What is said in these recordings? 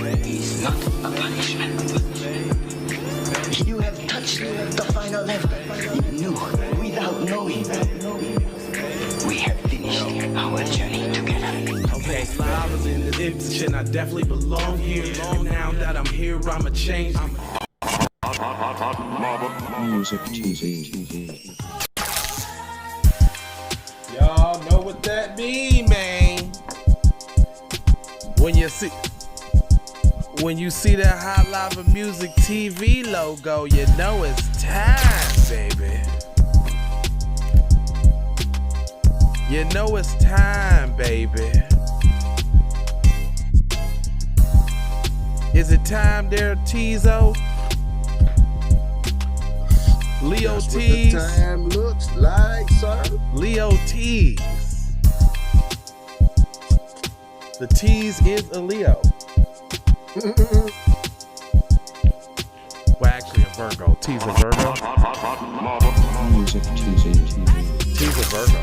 is not a punishment. You have touched the final level. You knew without knowing. We have finished our journey together. Okay, I was in the ditch and I definitely belong here. And now that I'm here, I'ma change. Music TV. Y'all know what that mean, man. When you see that Hot Lava Music TV logo, you know it's time, baby. You know it's time, baby. Is it time there, Tizo? Leo That's T's. what the time looks like, sir. Leo T's. The T's is a Leo. Well, actually a Virgo. T's a Virgo. Music TV. T's a Virgo.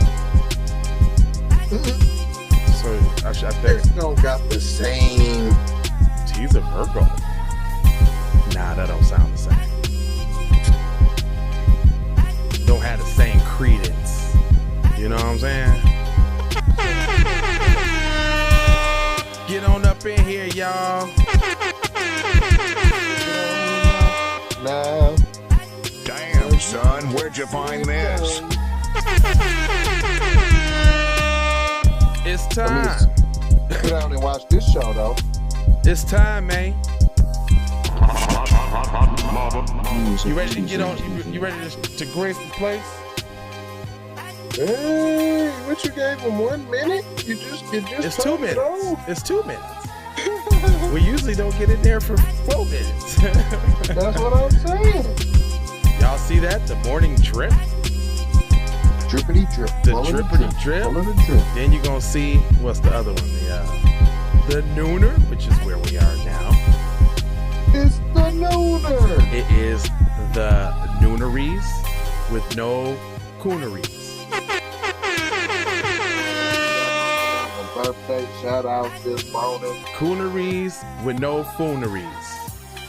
So I think They don't got the same. T's a Virgo. Nah, that don't sound the same. Don't have the same credence. You know what I'm saying? Get on up in here, y'all. Now, Damn, son, where'd you find this? It's time. sit down and watch this show, though. It's time, man. Music You ready to TV. get on? You ready to grace the place? Hey, what you gave him 1 minute? You just It's 2 turned it minutes. on. It's 2 minutes. We usually don't get in there for 4 minutes. That's what I'm saying. Y'all see that? The morning drip. Drippity drip. The Follow drippity drip. Follow the drip. Then you're gonna see what's the other one? The nooner, which is where we are now. It's the nooner. It is the nooneries with no cooneries. Birthday shout out this morning. Cooneries with no fooneries.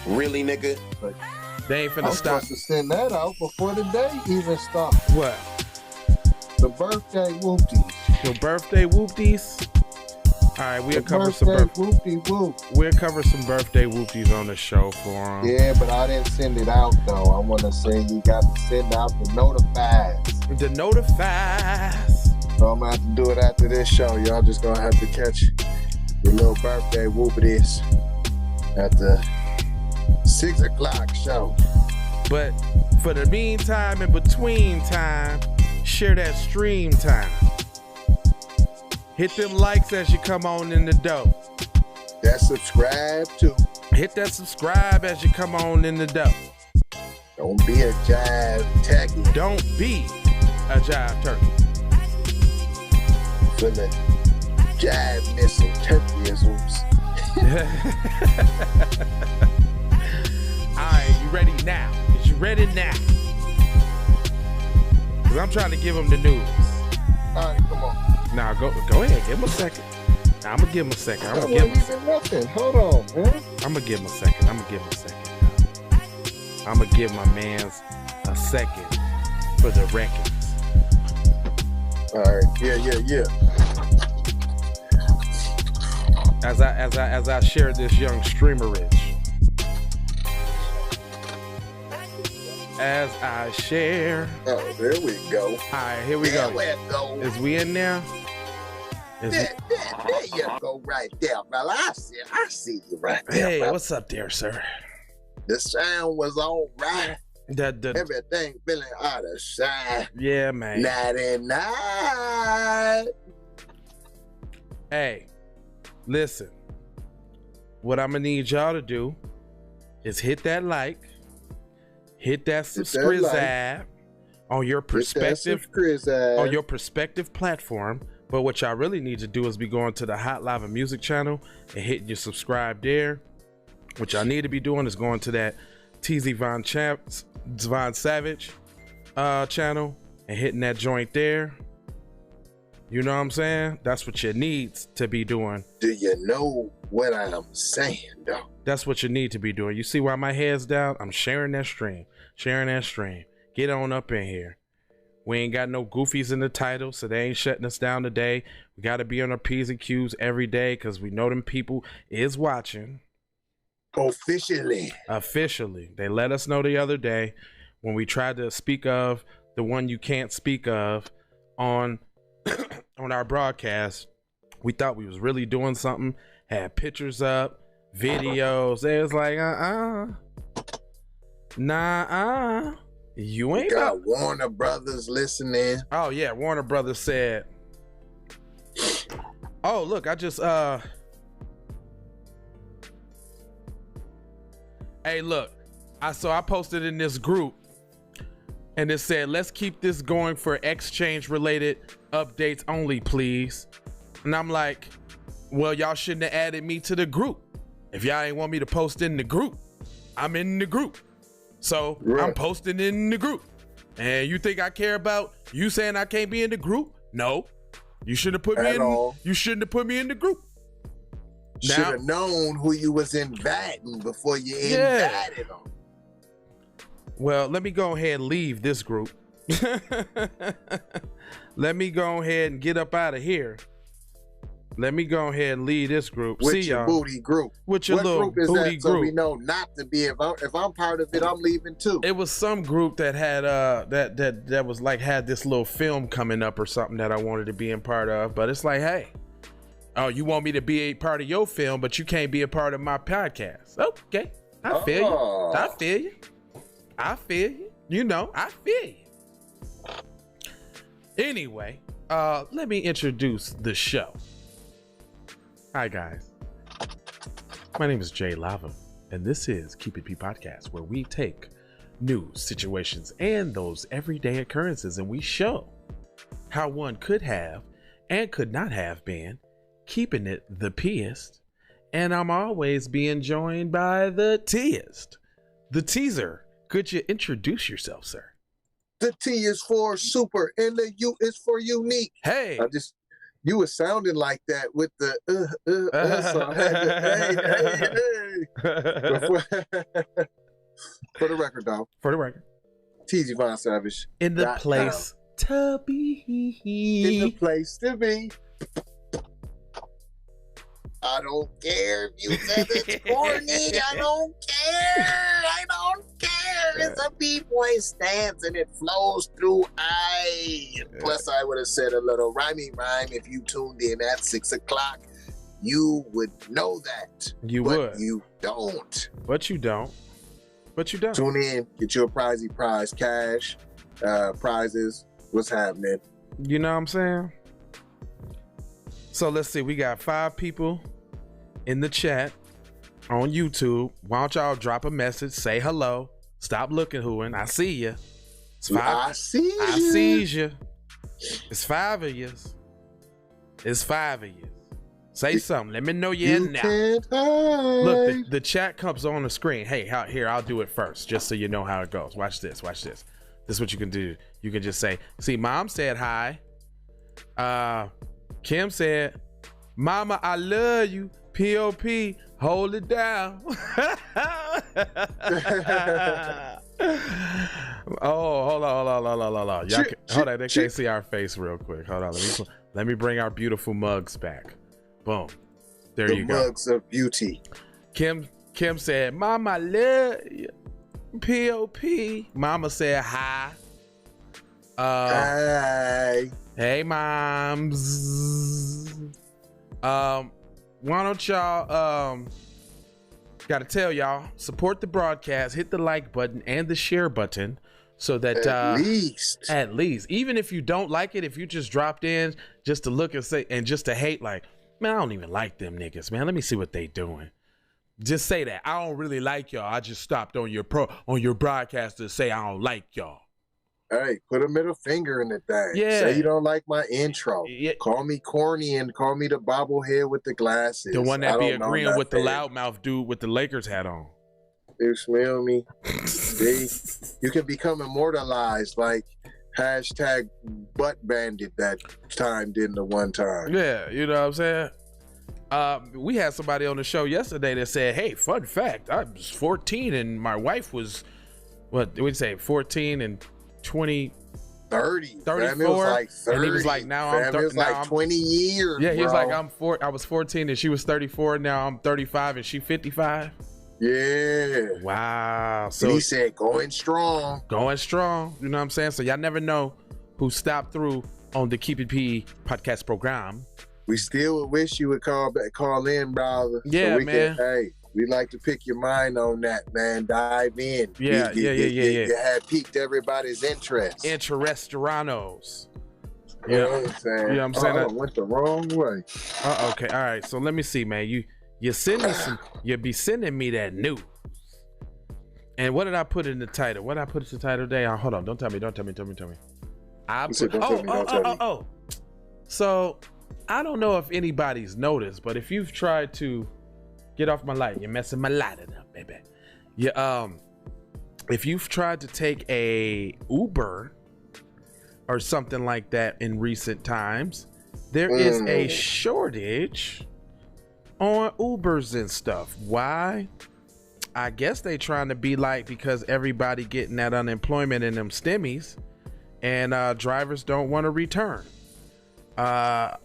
Really, nigga? They ain't I'm finna stop. supposed to send that out before the day even starts. What? The birthday whoopties. Your birthday whoopties? Alright, we'll cover some whoopty whoop. We'll cover some birthday whoopties on the show for them. Yeah, but I didn't send it out though. I want to say you got to send out the notifies. The notifies. So I'm gonna have to do it after this show. Y'all just gonna have to catch your little birthday whoopities at the 6 o'clock show. But for the meantime, in between time, share that stream time. Hit them likes as you come on in the dough. That's subscribe too. Hit that subscribe as you come on in the dough. Don't be a jive tacky. Don't be a jive turkey. For the jive missing turkeyisms. Alright, you ready now? Is you ready now? Cause I'm trying to give them the news. Alright, come on. Now go ahead, give him a second. Now, I'm gonna give him a second. I'm gonna give him a second. Nothing. Hold on, man. I'm gonna give him a second. I'm gonna give my mans a second for the records. Alright, yeah. As I share this young streamerage. As I share. Oh, there we go. Alright, here we go. There we go. Is we in there? There you go, right there, brother. I see you right there. Hey, brother. what's up there, sir? The sound was all right. Everything feeling out of shine. Yeah, man. 99. Hey, listen. What I'm gonna need y'all to do is hit that like, hit that subscribe on your perspective platform. But what y'all really need to do is be going to the Hot Lava Music channel and hitting your subscribe there. What y'all need to be doing is going to that TZ Von Savage channel and hitting that joint there. You know what I'm saying? That's what you need to be doing. Do you know what I'm saying, though. That's what you need to be doing. You see why my head's down? I'm sharing that stream. Get on up in here. We ain't got no goofies in the title, so they ain't shutting us down today. We got to be on our P's and Q's every day because we know them people is watching. Officially. They let us know the other day when we tried to speak of the one you can't speak of on on our broadcast. We thought we was really doing something, had pictures up, videos. They was like, nah, you ain't got Warner Brothers listening. Oh yeah, Warner Brothers said, oh look, I just hey look, I posted in this group and it said, let's keep this going for exchange related updates only, please. And I'm like, well, y'all shouldn't have added me to the group. If y'all ain't want me to post in the group, I'm in the group. So right. I'm posting in the group. And you think I care about you saying I can't be in the group? No. You shouldn't have put me in. You shouldn't have put me in the group. Should have known who you was inviting before you invited them. Well, let me go ahead and leave this group. Let me go ahead and get up out of here. Let me go ahead and leave this group. With See your y'all. Booty group. With your what little group is booty that? group. So we know not to be. If I'm part of it, I'm leaving too. It was some group that had that was like had this little film coming up or something that I wanted to be in part of. But it's like, hey, oh, you want me to be a part of your film, but you can't be a part of my podcast. Okay, I feel you. I feel you. I feel you. You know, I feel you. Anyway, let me introduce the show. Hi guys, my name is Jay Lava, and this is Keep It P Podcast, where we take news, situations, and those everyday occurrences, and we show how one could have and could not have been, keeping it the P-est, and I'm always being joined by the T-est, the teaser. Could you introduce yourself, sir? The T is for super, and the U is for unique. Hey, you were sounding like that with the so I had to, for the record, though. For the record. TZ Von Savage. In the place to be. In the place to be. I don't care if you said it's corny. I don't care. I don't care. It's a B-boy stance and it flows through Plus, I would have said a little rhyming rhyme if you tuned in at 6 o'clock. You would know that. You but would. You don't. But you don't. Tune in. Get your prizey prize, cash, prizes. What's happening? You know what I'm saying? So let's see. We got 5 people in the chat on YouTube. Why don't y'all drop a message? Say hello. Stop looking, hooing. I see you. I see you. It's 5 of you. Say something. Let me know you're in now. Look, the chat comes on the screen. Hey, here, I'll do it first, just so you know how it goes. Watch this. This is what you can do. You can just say, see, Mom said hi. Kim said, Mama, I love you. P.O.P. Hold it down. Oh, hold on. Y'all hold on, they can't see our face real quick. Hold on, let me bring our beautiful mugs back. Boom. There you go. The mugs of beauty. Kim said, Mama, I love you. P.O.P. Mama said hi. Hi. Hey, moms. Why don't y'all gotta tell y'all, support the broadcast, hit the like button and the share button so that at least even if you don't like it, if you just dropped in just to look and say and just to hate, like, man, I don't even like them niggas, man, let me see what they doing. Just say that I don't really like y'all. I just stopped on your broadcast to say I don't like y'all. Hey, put a middle finger in the thing. Yeah. Say you don't like my intro. Yeah. Call me corny and call me the bobblehead with the glasses. The one that be agreeing with the loudmouth dude with the Lakers hat on. You smell me? See? You can become immortalized like hashtag butt bandit that time did the one time. Yeah, you know what I'm saying? We had somebody on the show yesterday that said, hey, fun fact, I was 14 and my wife was, what did we say, 14 and 20, 30. 34? Fam, it was like 30. And he was like, now Fam, I'm it was like 20 years. Yeah, he was bro. like, I was 14 and she was 34. Now I'm 35 and she 55. Yeah. Wow. So And he said, going strong. going strong. You know what I'm saying? So y'all never know who stopped through on the Keep It P podcast program. We still would wish you would call in, brother. Yeah, so we man. Hey, we'd like to pick your mind on that, man. Dive in. Yeah. You had piqued everybody's interest. Interesteranos. You know what I'm saying? You know what I'm saying? I went the wrong way. Okay. All right. So let me see, man. You send me some. You be sending me that news. And what did I put in the title? What did I put in the title today? Hold on. Don't tell me. I put. So I don't know if anybody's noticed, but if you've tried to get off my light, you're messing my light up, baby. If you've tried to take a Uber or something like that in recent times, there is a shortage on Ubers and stuff. Why? I guess they trying to be like, because everybody getting that unemployment and them stimmies, and drivers don't want to return. But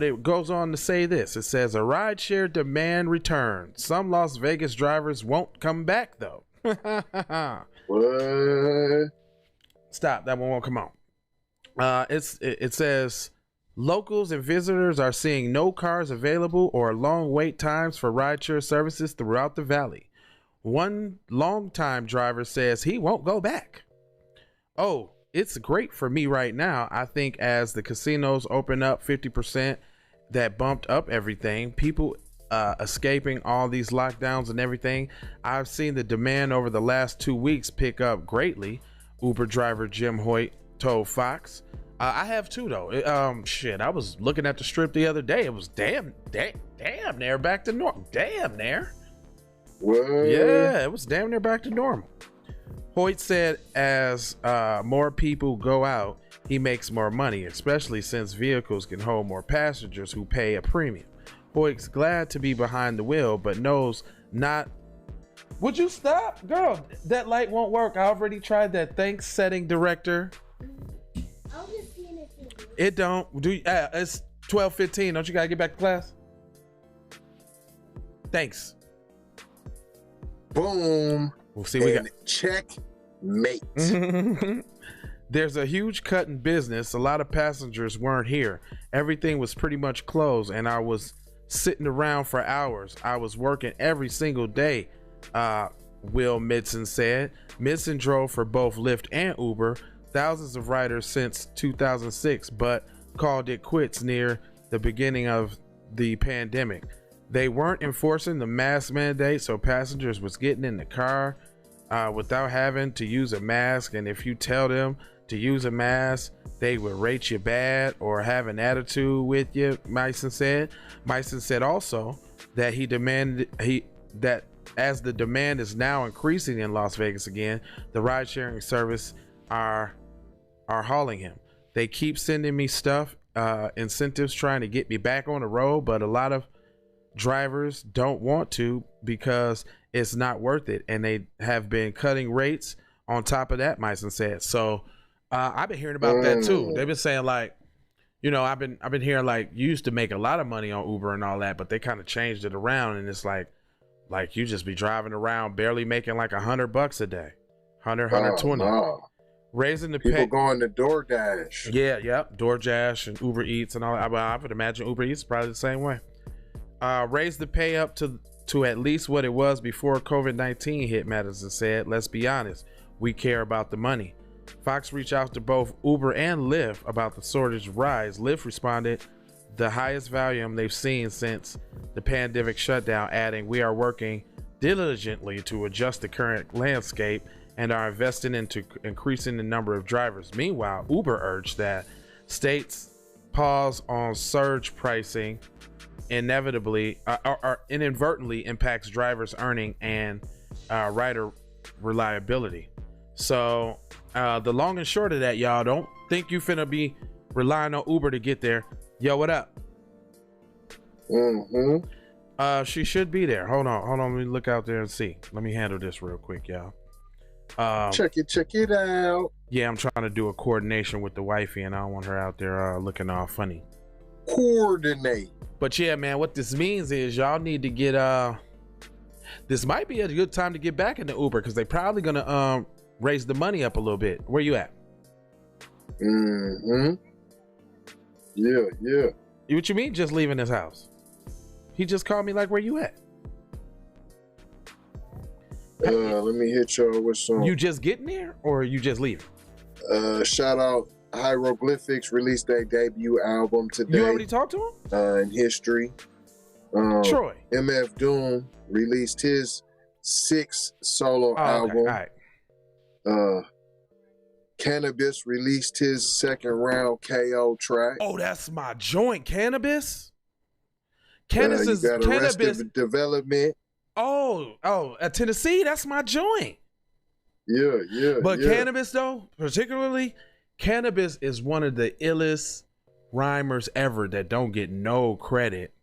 it goes on to say this. It says a rideshare demand return. Some Las Vegas drivers won't come back though. What? Stop. That one won't come on. It says locals and visitors are seeing no cars available or long wait times for rideshare services throughout the valley. One longtime driver says he won't go back. Oh, it's great for me right now. I think as the casinos open up 50%, that bumped up everything. People escaping all these lockdowns and everything. I've seen the demand over the last 2 weeks pick up greatly. Uber driver Jim Hoyt told Fox. I have too though. Shit, I was looking at the strip the other day. It was damn near back to normal. Damn near. What? Yeah, it was damn near back to normal. Hoyt said as more people go out, he makes more money, especially since vehicles can hold more passengers who pay a premium. Hoyt's glad to be behind the wheel, but knows not. Would you stop? Girl, that light won't work. I already tried that. Thanks, setting director. It don't. It's 12:15. Don't you gotta get back to class? Thanks. Boom. We'll see. We got checkmate. There's a huge cut in business. A lot of passengers weren't here. Everything was pretty much closed, and I was sitting around for hours. I was working every single day, Will Midson said. Midson drove for both Lyft and Uber, thousands of riders since 2006, but called it quits near the beginning of the pandemic. They weren't enforcing the mask mandate, so passengers was getting in the car without having to use a mask, and if you tell them to use a mask, they would rate you bad or have an attitude with you, Myson said. Myson said also that that as the demand is now increasing in Las Vegas again, the ride-sharing service are hauling him. They keep sending me stuff, incentives trying to get me back on the road, but a lot of drivers don't want to because it's not worth it, and they have been cutting rates on top of that, Myson said. So I've been hearing about that too. They've been saying like, I've been hearing like you used to make a lot of money on Uber and all that, but they kind of changed it around, and it's like you just be driving around barely making like $100 a day, 120. No. Raising the people going to DoorDash. Yeah, DoorDash and Uber Eats and all that. I would imagine Uber Eats is probably the same way. Raise the pay up to at least what it was before COVID-19 hit, Madison said. Let's be honest, we care about the money. Fox reached out to both Uber and Lyft about the shortage rise. Lyft responded, the highest volume they've seen since the pandemic shutdown, adding, we are working diligently to adjust the current landscape and are investing into increasing the number of drivers. Meanwhile, Uber urged that states pause on surge pricing inevitably or inadvertently impacts drivers' earning and rider reliability. So the long and short of that, y'all, don't think you finna be relying on Uber to get there. Yo, what up? Mm-hmm. She should be there. Hold on. Let me look out there and see. Let me handle this real quick, y'all. Check it out. Yeah, I'm trying to do a coordination with the wifey, and I don't want her out there looking all funny. Coordinate. But yeah, man, what this means is y'all need to get this might be a good time to get back into Uber because they probably gonna raise the money up a little bit. Where you at? Mm-hmm. Yeah. What you mean just leaving his house? He just called me like, where you at? Let me hit y'all with some. You just getting there or you just leaving? Shout out Hieroglyphics released their debut album today. You already talked to him? In history. Troy. MF Doom released his 6th solo album. Okay. All right. Cannabis released his 2nd round KO track. Oh, that's my joint. Cannabis? You Cannabis got Arrested Development. Oh, Tennessee, that's my joint. Yeah. But Cannabis, though, particularly, Cannabis is one of the illest rhymers ever that don't get no credit.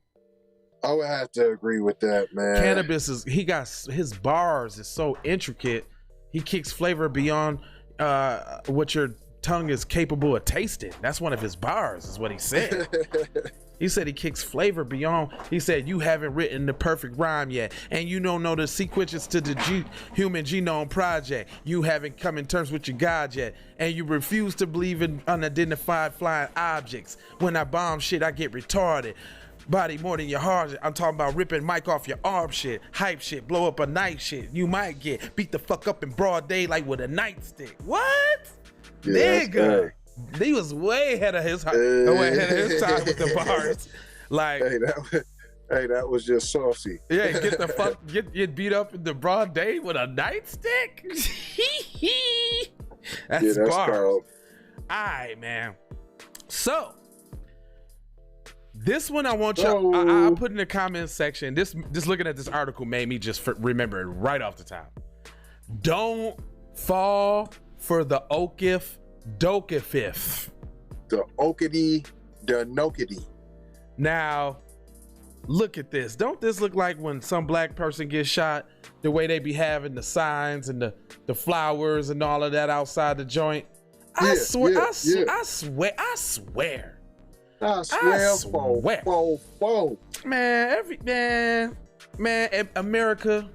I would have to agree with that, man. Cannabis his bars is so intricate. He kicks flavor beyond what your tongue is capable of tasting. That's one of his bars, is what he said. He said he kicks flavor beyond. He said, you haven't written the perfect rhyme yet, and you don't know the sequences to the Human Genome Project. You haven't come in terms with your God yet, and you refuse to believe in unidentified flying objects. When I bomb shit, I get retarded. Body more than your heart. I'm talking about ripping mic off your arm shit, hype shit, blow up a night shit. You might get beat the fuck up in broad daylight with a nightstick. What? Yeah, Nigga. He was way ahead of his time with the bars. Like, that was just saucy. Yeah, get beat up in the broad day with a nightstick. That's bars. All right, man. So this one I want y'all. I'll put in the comments section. This looking at this article made me just remember it right off the top. Don't fall for the Okey Doke. The Okey Doke. Now, look at this. Don't this look like when some black person gets shot? The way they be having the signs and the flowers and all of that outside the joint. I swear. Man, America.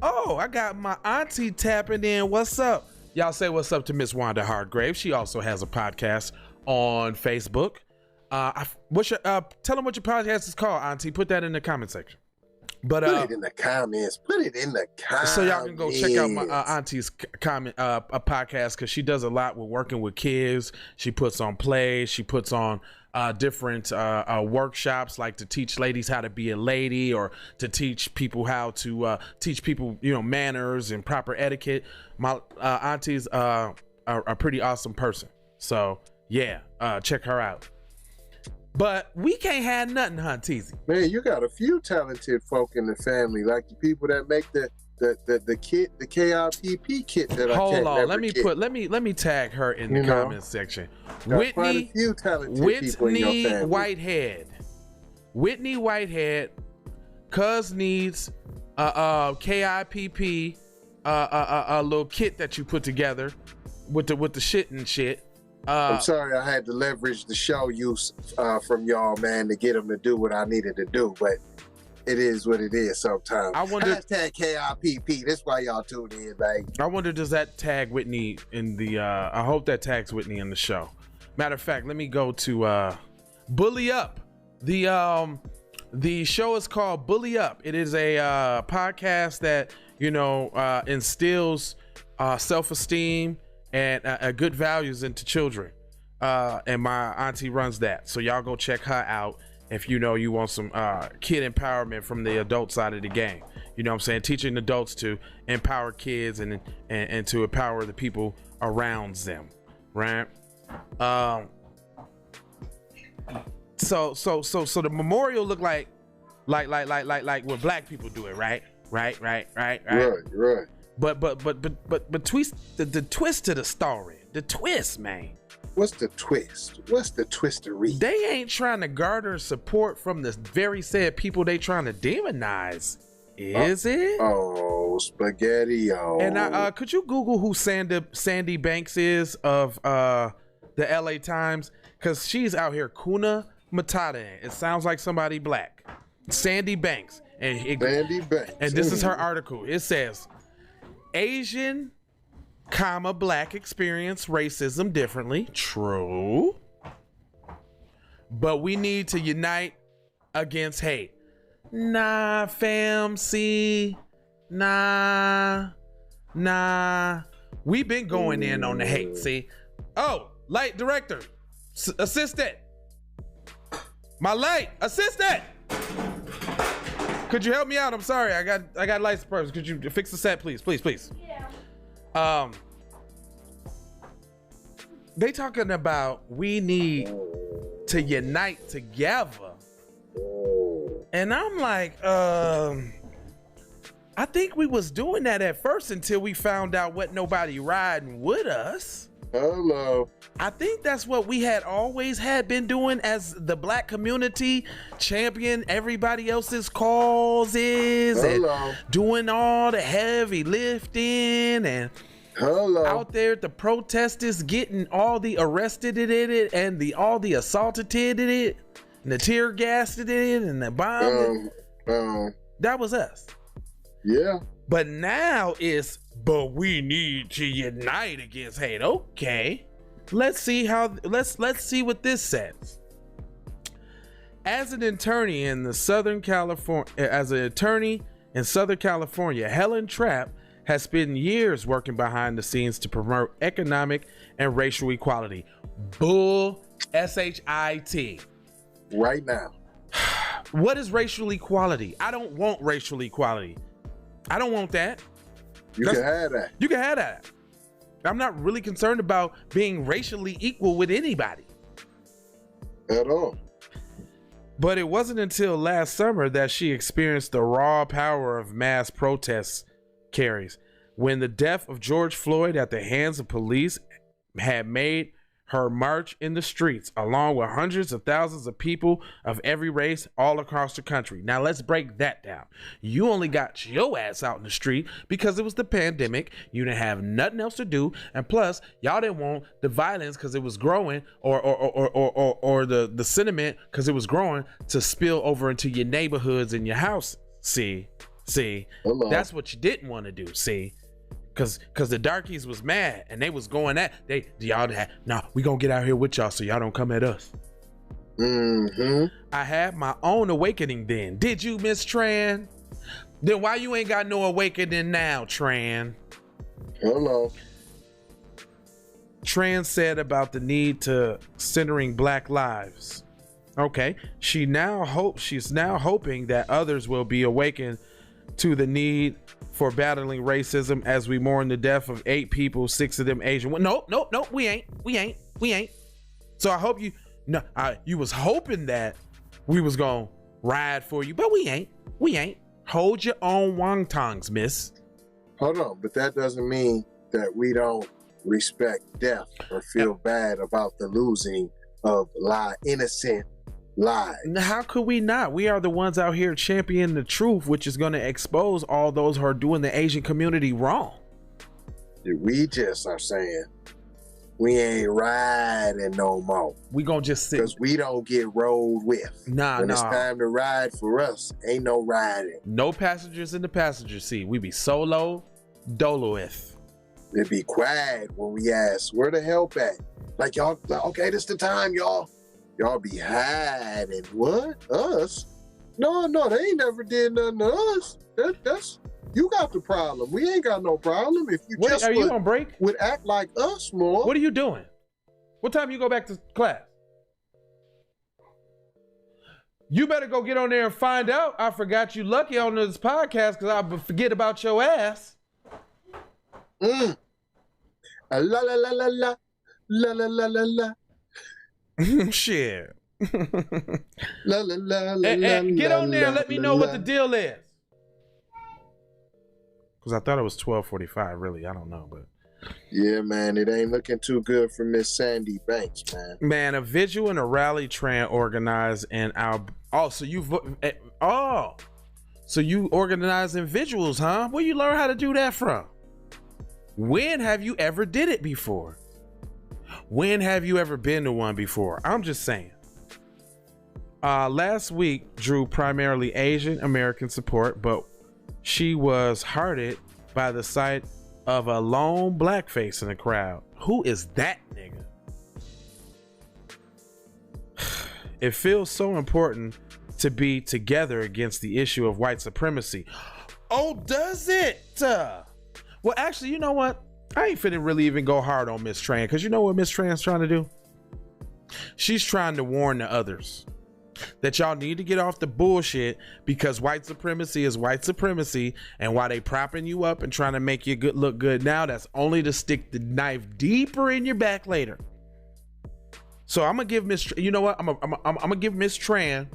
Oh, I got my auntie tapping in. What's up? Y'all say what's up to Miss Wanda Hargrave. She also has a podcast on Facebook. Tell them what your podcast is called, auntie. Put that in the comment section. But put it in the comments. So y'all can go check out my auntie's a podcast, because she does a lot with working with kids. She puts on plays. She puts on different workshops, like to teach ladies how to be a lady, or to teach people how to teach people, manners and proper etiquette. My auntie's a pretty awesome person. So yeah, check her out. But we can't have nothing, huh, Teezy? Man, you got a few talented folk in the family, like the people that make the kit, the KIPP kit that I can't never get. Let me tag her in the comments section. Whitney Whitehead, cuz needs KIPP a little kit that you put together with the shit and shit. I'm sorry I had to leverage the show use from y'all, man, to get them to do what I needed to do, but it is what it is sometimes. I wonder, hashtag KIPP. That's why y'all tuned in, man. I wonder, does that tag Whitney in the I hope that tags Whitney in the show. Matter of fact, let me go to Bully Up. The show is called Bully Up. It is a podcast that instills self-esteem and good values into children. And my auntie runs that. So y'all go check her out if you want some kid empowerment from the adult side of the game. You know what I'm saying? Teaching adults to empower kids and to empower the people around them, right? So the memorial look like what black people do it, right? Right. But twist the twist to the story. The twist, man. What's the twist? What's the twistery? They ain't trying to garner support from the very said people they trying to demonize. Is it? Oh, spaghetti. And could you Google who Sandy Banks is of the LA Times? Because she's out here Kuna Matata. It sounds like somebody black. Sandy Banks. Sandy Banks. And this is her article. It says, Asian, black experience racism differently. True. But we need to unite against hate. Nah, fam, see, nah. We've been going in on the hate, see. Oh, light director, assistant. My light assistant. Could you help me out? I'm sorry, I got lights purpose. Could you fix the set, please? Yeah. They talking about we need to unite together. And I'm like, I think we was doing that at first until we found out what nobody riding with us. Hello. I think that's what we had always been doing as the black community, champion everybody else's causes. Hello. And doing all the heavy lifting and out there at the protesters getting all the arrested in it and all the assaulted in it. And the tear gassed it and the bomb. That was us. Yeah. But now but we need to unite against hate. Okay. Let's see what this says. As an attorney in Southern California, Helen Trapp has spent years working behind the scenes to promote economic and racial equality. Bull SHIT. Right now. What is racial equality? I don't want racial equality. I don't want that. You can have that. You can have that. I'm not really concerned about being racially equal with anybody. At all. But it wasn't until last summer that she experienced the raw power of mass protests carries, when the death of George Floyd at the hands of police had made her march in the streets, along with hundreds of thousands of people of every race all across the country. Now let's break that down. You only got your ass out in the street because it was the pandemic. You didn't have nothing else to do, and plus, y'all didn't want the violence because it was growing, or the sentiment because it was growing to spill over into your neighborhoods and your house. See, Hello. That's what you didn't want to do. See. Cause the darkies was mad and they was going at we gonna get out here with y'all so y'all don't come at us. Mm-hmm. I had my own awakening then. Did you, Miss Tran? Then why you ain't got no awakening now, Tran? Hello. Tran said about the need to centering black lives. Okay, she's now hoping that others will be awakened to the need for battling racism as we mourn the death of 8 people, 6 of them Asian. Nope, we ain't. So I hope you was hoping that we was gonna ride for you, but we ain't. Hold your own wontongs, miss. Hold on, but that doesn't mean that we don't respect death or feel bad about the losing of innocent lives. How could we not? We are the ones out here championing the truth, which is going to expose all those who are doing the Asian community wrong. We just are saying we ain't riding no more. We gonna just sit because we don't get rolled with. When it's time to ride for us, ain't no riding. No passengers in the passenger seat. We be solo doloeth. It be quiet when we ask where the help at. Like y'all, okay, this the time, y'all. Y'all be hiding. What? Us? No, they ain't never did nothing to us. That's you got the problem. We ain't got no problem. If you you on break? Would act like us more. What are you doing? What time you go back to class? You better go get on there and find out. I forgot you lucky on this podcast because I forget about your ass. La la la la la la la la la la. Shit. La la la la. Get on there and let me know what the deal is. Because I thought it was 12:45. Really, I don't know, but Yeah, man, it ain't looking too good for Miss Sandy Banks, man. Man, a vigil and a rally Tran organized in our. So you organizing vigils, huh? Where you learn how to do that from? When have you ever did it before? When have you ever been to one before? I'm just saying. Last week drew primarily Asian American support, but she was hearted by the sight of a lone black face in the crowd. Who is that nigga? It feels so important to be together against the issue of white supremacy. Oh, does it? Well, actually, you know what? I ain't finna really even go hard on Miss Tran, because you know what Miss Tran's trying to do? She's trying to warn the others that y'all need to get off the bullshit, because white supremacy is white supremacy, and while they propping you up and trying to make you look good now, that's only to stick the knife deeper in your back later. So I'm gonna give Miss, you know what? I'm gonna give Miss Tran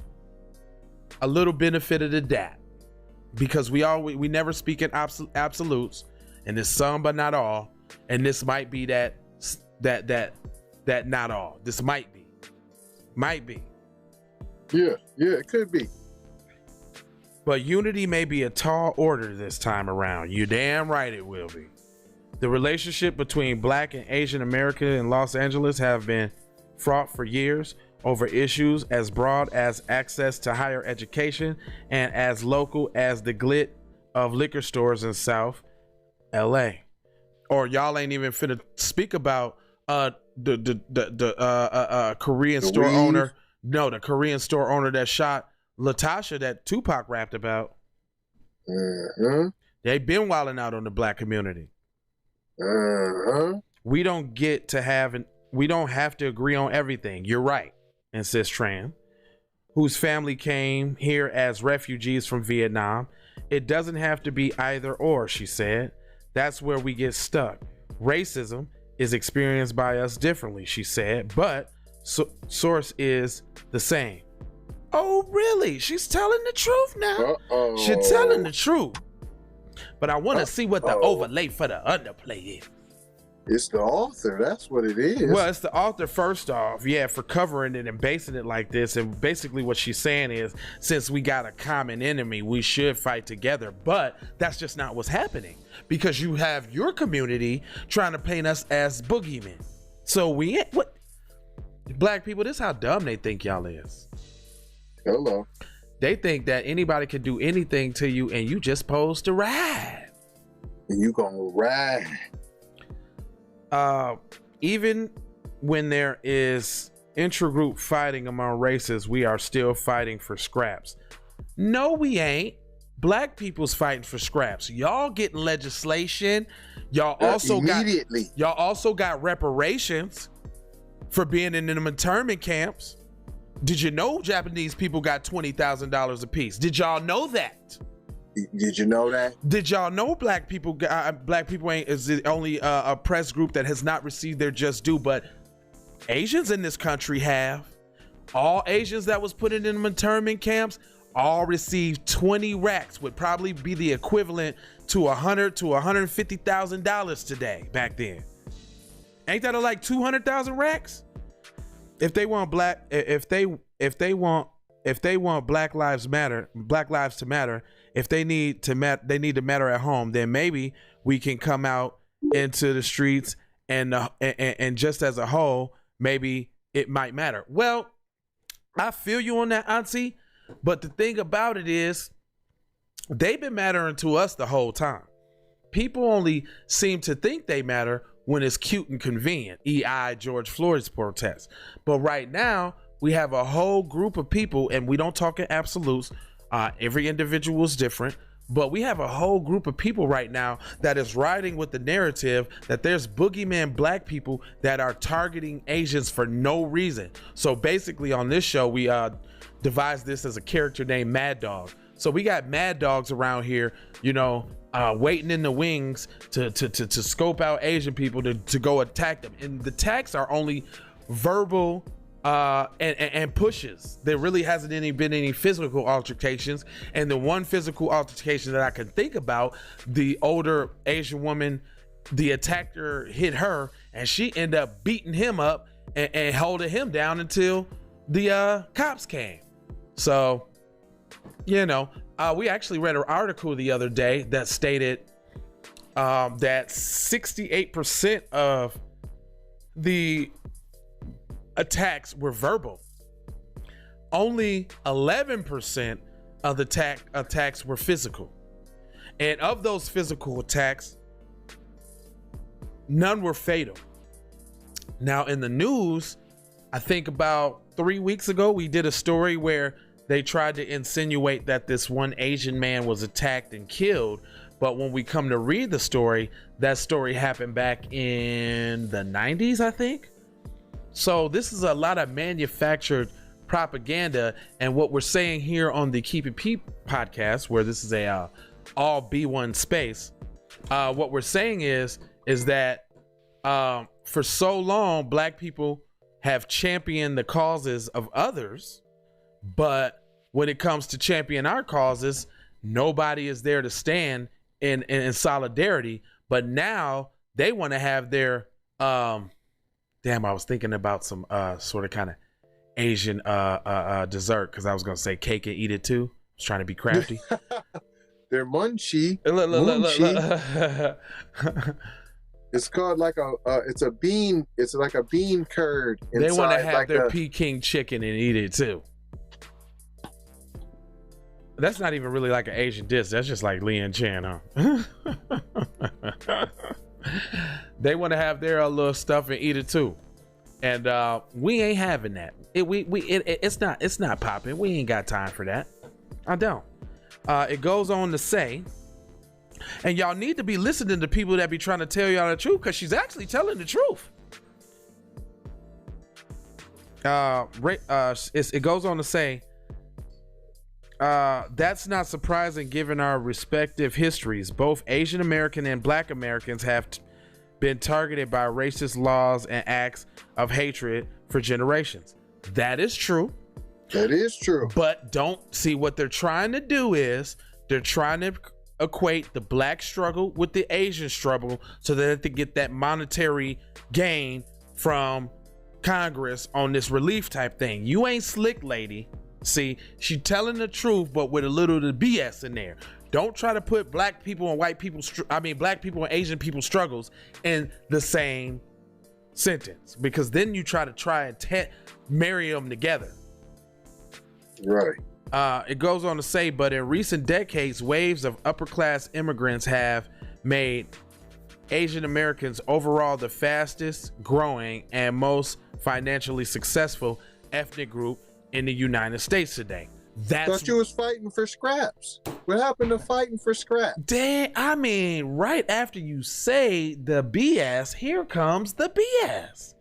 a little benefit of the doubt, because we never speak in absolutes, and it's some but not all, and this might be that not all. This might be. Yeah, it could be. But unity may be a tall order this time around. You damn right it will be. The relationship between Black and Asian American in Los Angeles have been fraught for years over issues as broad as access to higher education and as local as the glit of liquor stores in South LA. Or y'all ain't even finna speak about the Korean store owner. No, the Korean store owner that shot Latasha that Tupac rapped about. Mm-hmm. They been wilding out on the Black community. Mm-hmm. We don't have to agree on everything. You're right, insists Tran, whose family came here as refugees from Vietnam. It doesn't have to be either or, she said. That's where we get stuck. Racism is experienced by us differently, she said, but source is the same. Oh, really? She's telling the truth now. She's telling the truth. But I want to see what the overlay for the underplay is. It's the author. That's what it is. Well, it's the author first off, yeah, for covering it and basing it like this. And basically what she's saying is, since we got a common enemy, we should fight together. But that's just not what's happening, because you have your community trying to paint us as boogeymen. So we ain't, what? Black people, this is how dumb they think y'all is. Hello. They think that anybody can do anything to you and you just supposed to ride. And you gonna ride. Even when there is intragroup fighting among races, we are still fighting for scraps. No, we ain't. Black people's fighting for scraps. Y'all getting legislation. Y'all also got reparations for being in them internment camps. Did you know Japanese people got $20,000 a piece? Did y'all know that? Did you know that? Did y'all know black people ain't is the only oppressed group that has not received their just due, but Asians in this country have. All Asians that was put in them internment camps all received 20 racks, would probably be the equivalent to $100,000 to $150,000 today back then. Ain't that like 200,000 racks? If they want Black Lives to matter, if they need to matter at home, then maybe we can come out into the streets and just as a whole, maybe it might matter. Well, I feel you on that, Auntie, but the thing about it is they've been mattering to us the whole time. People only seem to think they matter when it's cute and convenient, e.i. George Floyd's protest. But right now, we have a whole group of people, and we don't talk in absolutes. Every individual is different, but we have a whole group of people right now that is riding with the narrative that there's boogeyman Black people that are targeting Asians for no reason. So basically on this show, we devised this as a character named Mad Dog. So we got Mad Dogs around here, waiting in the wings to scope out Asian people to go attack them. And the attacks are only verbal and pushes. There really hasn't been any physical altercations. And the one physical altercation that I can think about, the older Asian woman the attacker hit her, and she ended up beating him up and holding him down until the cops came. So, we actually read an article the other day that stated that 68% of the attacks were verbal. Only 11% of the attacks were physical. And of those physical attacks, none were fatal. Now, in the news, I think about 3 weeks ago, we did a story where they tried to insinuate that this one Asian man was attacked and killed. But when we come to read the story, that story happened back in the 90s, I think. So this is a lot of manufactured propaganda. And what we're saying here on the Keep It Peep podcast, where this is a all B1 space, what we're saying is that for so long, Black people have championed the causes of others, but when it comes to champion our causes, nobody is there to stand in solidarity. But now they want to have their I was thinking about some sort of kind of Asian dessert, because I was gonna say cake and eat it too. I was trying to be crafty. They're munchie. It's called like it's a bean. It's like a bean curd. They want to have like their Peking chicken and eat it too. That's not even really like an Asian dish. That's just like Lian Chan, huh? They want to have their little stuff and eat it too, and we ain't having that. It's not popping. We ain't got time for that. I don't. It goes on to say, and y'all need to be listening to people that be trying to tell y'all the truth, because she's actually telling the truth. It goes on to say, that's not surprising given our respective histories. Both Asian American and Black Americans have been targeted by racist laws and acts of hatred for generations. That is true. That is true. But don't see what they're trying to do is they're trying to equate the Black struggle with the Asian struggle so that they get that monetary gain from Congress on this relief type thing. You ain't slick, lady. See, she telling the truth, but with a little of the BS in there. Don't try to put Black people and white people, Black people and Asian people struggles in the same sentence, because then you try and marry them together. Right. It goes on to say, but in recent decades, waves of upper class immigrants have made Asian Americans overall the fastest growing and most financially successful ethnic group in the United States today. Thought you was fighting for scraps. What happened to fighting for scraps? Right after you say the BS, here comes the BS.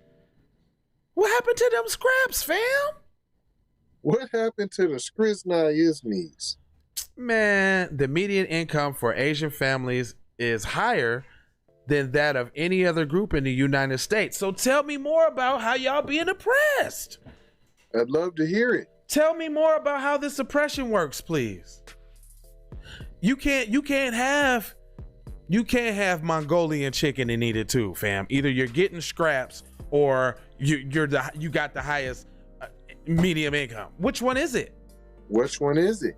What happened to them scraps, fam? What happened to the Skrizna Ismies? Man, the median income for Asian families is higher than that of any other group in the United States. So tell me more about how y'all being oppressed. I'd love to hear it. Tell me more about how this oppression works, please. You can't have Mongolian chicken and eat it too, fam. Either you're getting scraps or you got the highest medium income. Which one is it? Which one is it?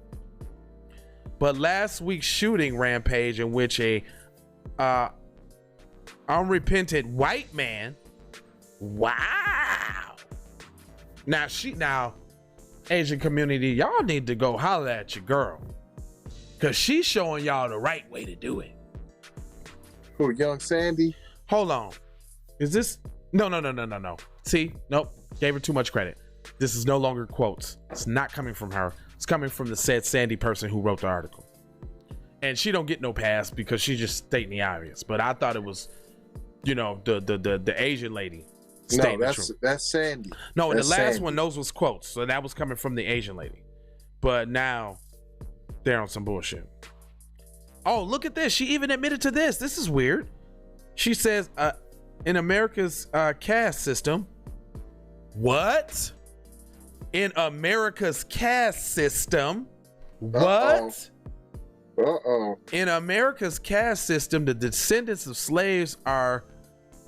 But last week's shooting rampage in which a unrepentant white man, wow. Now Asian community, y'all need to go holler at your girl, because she's showing y'all the right way to do it. Who, Young Sandy? Hold on. Is this? No. See? Nope. Gave her too much credit. This is no longer quotes. It's not coming from her. It's coming from the said Sandy person who wrote the article. And she don't get no pass because she's just stating the obvious. But I thought it was, the Asian lady. No, that's Sandy. No, and that's the last Sandy. one, those was quotes. So that was coming from the Asian lady. But now they're on some bullshit. Oh, look at this. She even admitted to this. This is weird. She says, in America's caste system. What? In America's caste system? What? In America's caste system, the descendants of slaves are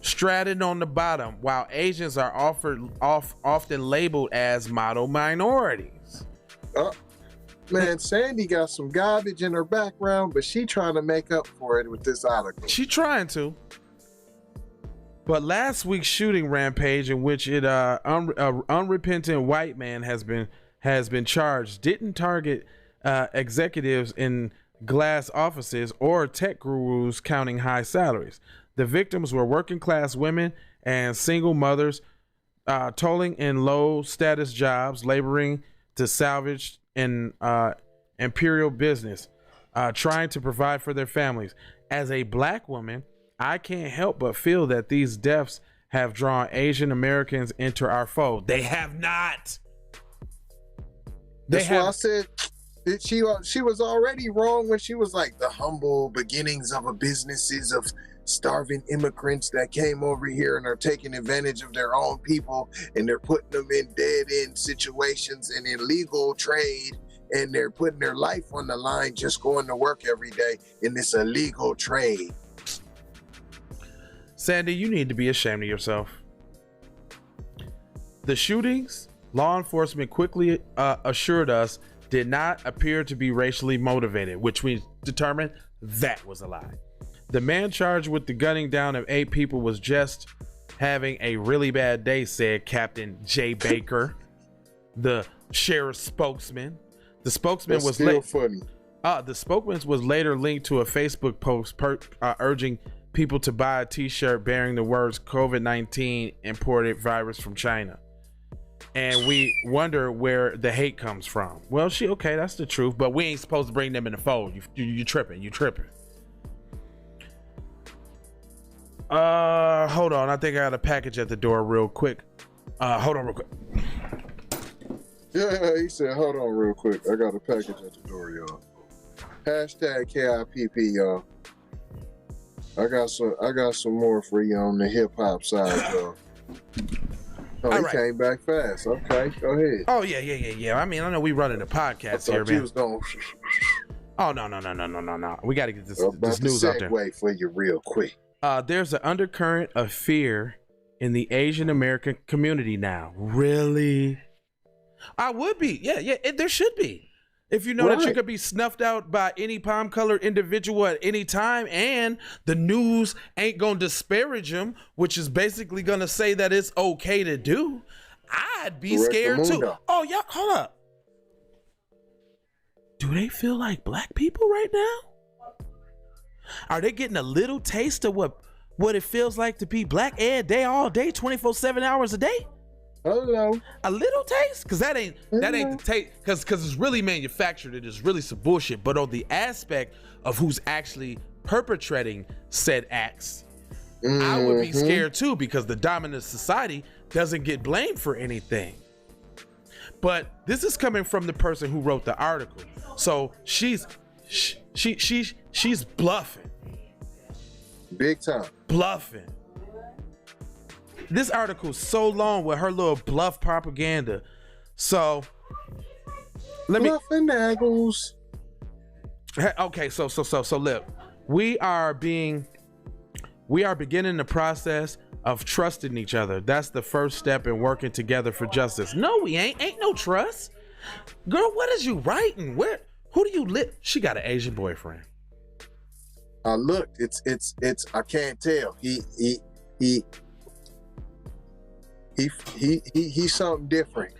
strated on the bottom, while Asians are often labeled as model minorities. Man, Sandy got some garbage in her background, but she trying to make up for it with this article. She trying to. But last week's shooting rampage, in which an unrepentant white man has been charged, didn't target executives in glass offices or tech gurus counting high salaries. The victims were working class women and single mothers, toiling in low status jobs, laboring to salvage an imperial business, trying to provide for their families. As a black woman, I can't help but feel that these deaths have drawn Asian Americans into our fold. They have not. That's why I said that she was already wrong when she was like the humble beginnings of a businesses of starving immigrants that came over here and are taking advantage of their own people, and they're putting them in dead-end situations and illegal trade, and they're putting their life on the line just going to work every day in this illegal trade. Sandy, you need to be ashamed of yourself. The shootings, law enforcement quickly assured us, did not appear to be racially motivated, which we determined that was a lie. The man charged with the gunning down of 8 people was just having a really bad day, said Captain Jay Baker, the sheriff's spokesman. The spokesman That's was still funny. The spokesman was later linked to a Facebook post urging people to buy a t-shirt bearing the words COVID-19 imported virus from China. And we wonder where the hate comes from. Well, okay, that's the truth, but we ain't supposed to bring them in the fold. You tripping. Hold on. I think I got a package at the door real quick. Hold on real quick. Yeah, he said, hold on real quick. I got a package at the door, y'all. Hashtag KIPP, y'all. I got some more for you on the hip hop side, y'all. Oh, he came back fast. Okay, go ahead. Oh yeah. I mean, I know we running a podcast here, man. Oh no. We got to get this news out there. Segue for you real quick. There's an undercurrent of fear in the Asian American community now. Really? I would be. Yeah. There should be. If you know that you could be snuffed out by any palm-colored individual at any time, and the news ain't gonna disparage them, which is basically gonna say that it's okay to do, I'd be scared too. Oh, yeah, hold up. Do they feel like black people right now? Are they getting a little taste of what it feels like to be black every day, all day, 24/7 hours a day? Hello. A little taste? Because that ain't the taste, because it's really manufactured. It is really some bullshit. But on the aspect of who's actually perpetrating said acts, I would be scared too, because the dominant society doesn't get blamed for anything. But this is coming from the person who wrote the article. So she's bluffing. Big time. Bluffing. This article is so long with her little bluff propaganda. So Bluffing naggles. Okay, so look, we are beginning the process of trusting each other. That's the first step in working together for justice. No, we ain't no trust. Girl, what is you writing? Who do you live? She got an Asian boyfriend. I looked, it's I can't tell. He's something different.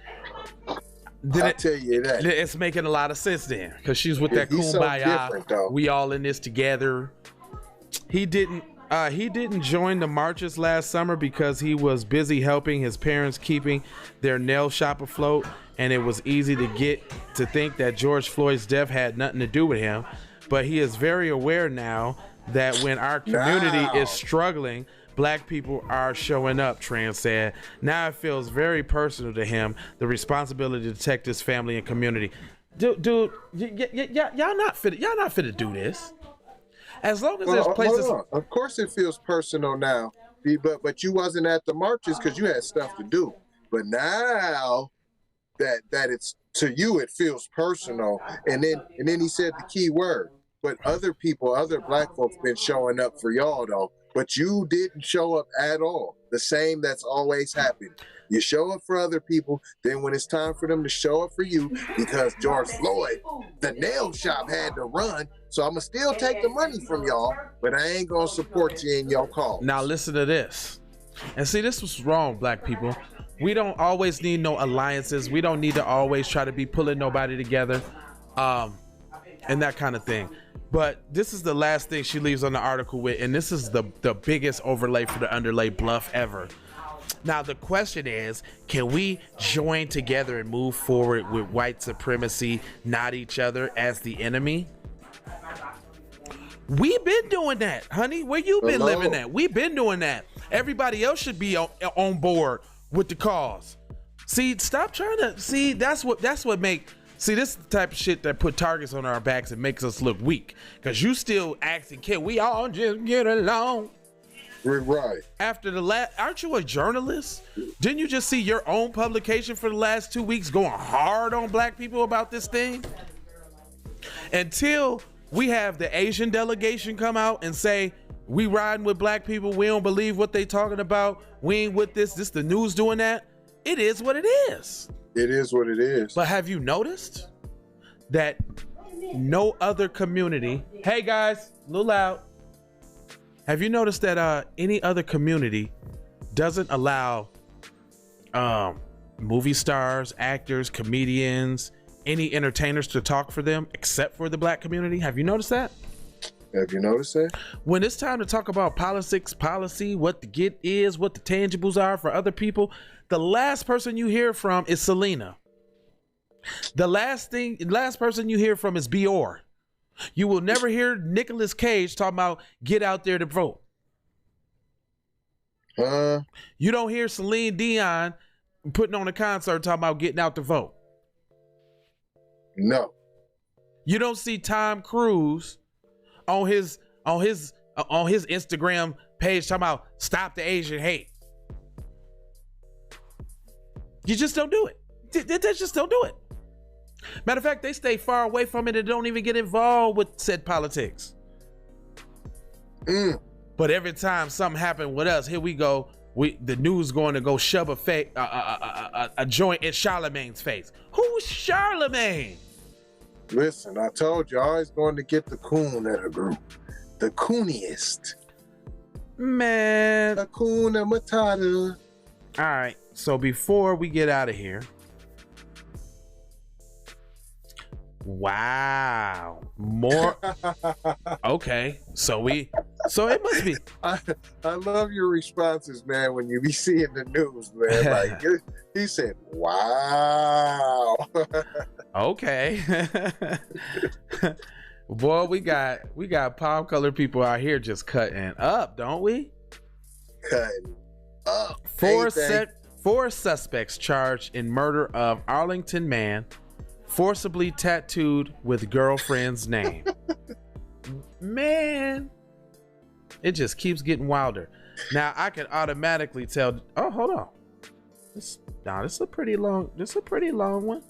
I'll tell you that. It's making a lot of sense then, because she's with that kumbaya. We all in this together. He didn't join the marches last summer because he was busy helping his parents keeping their nail shop afloat, and it was easy to get to think that George Floyd's death had nothing to do with him. But he is very aware now that when our community is struggling, black people are showing up, Tran said. Now it feels very personal to him, the responsibility to protect his family and community. Dude, y'all not fit to do this. As long as there's places. Hold on. Of course it feels personal now, but you wasn't at the marches because you had stuff to do. But now that it's to you, it feels personal. And then he said the key word, but other people, other black folks been showing up for y'all though. But you didn't show up at all. The same that's always happened. You show up for other people, then when it's time for them to show up for you, because George Floyd, the nail shop had to run, so I'ma still take the money from y'all, but I ain't gonna support you in your cause. Now listen to this. And see, this was wrong, black people. We don't always need no alliances. We don't need to always try to be pulling nobody together, and that kind of thing. But this is the last thing she leaves on the article with, and this is the biggest overlay for the underlay bluff ever. Now the question is, can we join together and move forward with white supremacy, not each other as the enemy? We've been doing that, honey. Where you been living at? We've been doing that. Everybody else should be on board with the cause. See, stop trying to see. That's what make. See, this is the type of shit that put targets on our backs and makes us look weak. Cause you still asking, can we all just get along? Right. After the last, aren't you a journalist? Didn't you just see your own publication for the last 2 weeks going hard on black people about this thing? Until we have the Asian delegation come out and say, we riding with black people, we don't believe what they talking about, we ain't with this the news doing that. It is what it is. It is what it is. But have you noticed that no other community, hey guys, a little loud. Have you noticed that any other community doesn't allow movie stars, actors, comedians, any entertainers to talk for them except for the black community? Have you noticed that? Have you noticed that? When it's time to talk about politics, policy, what the get is, what the tangibles are for other people, the last person you hear from is Selena. The last person you hear from is Bior. You will never hear Nicolas Cage talking about get out there to vote. You don't hear Celine Dion putting on a concert talking about getting out to vote. No. You don't see Tom Cruise on his Instagram page talking about stop the Asian hate. You just don't do it. They just don't do it. Matter of fact, they stay far away from it and don't even get involved with said politics. But every time something happened with us, here we go. The news going to go shove a joint in Charlemagne's face. Who's Charlemagne? Listen, I told you, I always going to get the coon at a group. The cooniest. Man. Hakuna Matata. All right. So before we get out of here. Wow. More. Okay. So it must be. I love your responses, man, when you be seeing the news, man. Like he said, wow. Okay. Boy, we got palm colored people out here just cutting up, don't we? Cutting up. Four suspects charged in murder of Arlington man forcibly tattooed with girlfriend's name. Man, it just keeps getting wilder. Now I can automatically tell. Oh, hold on. This is a pretty long one.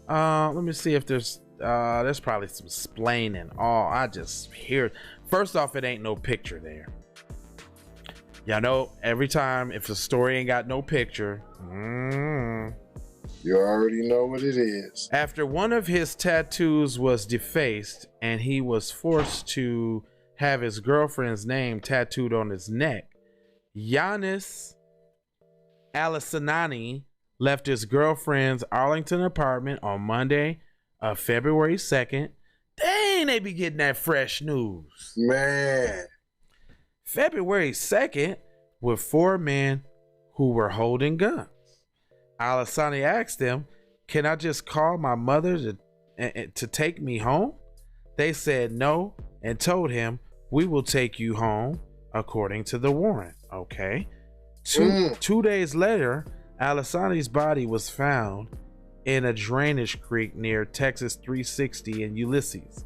Let me see if there's probably some splaining. Oh, I just hear. First off, it ain't no picture there. Y'all know every time if the story ain't got no picture, you already know what it is. After one of his tattoos was defaced and he was forced to have his girlfriend's name tattooed on his neck, Giannis Alisanani left his girlfriend's Arlington apartment on Monday, February 2nd. Dang, they be getting that fresh news. Man. February 2nd with four men who were holding guns. Alisani asked them, "Can I just call my mother to take me home?" They said no and told him, "We will take you home according to the warrant." Okay. Two days later, Alisani's body was found in a drainage creek near Texas 360 in Ulysses.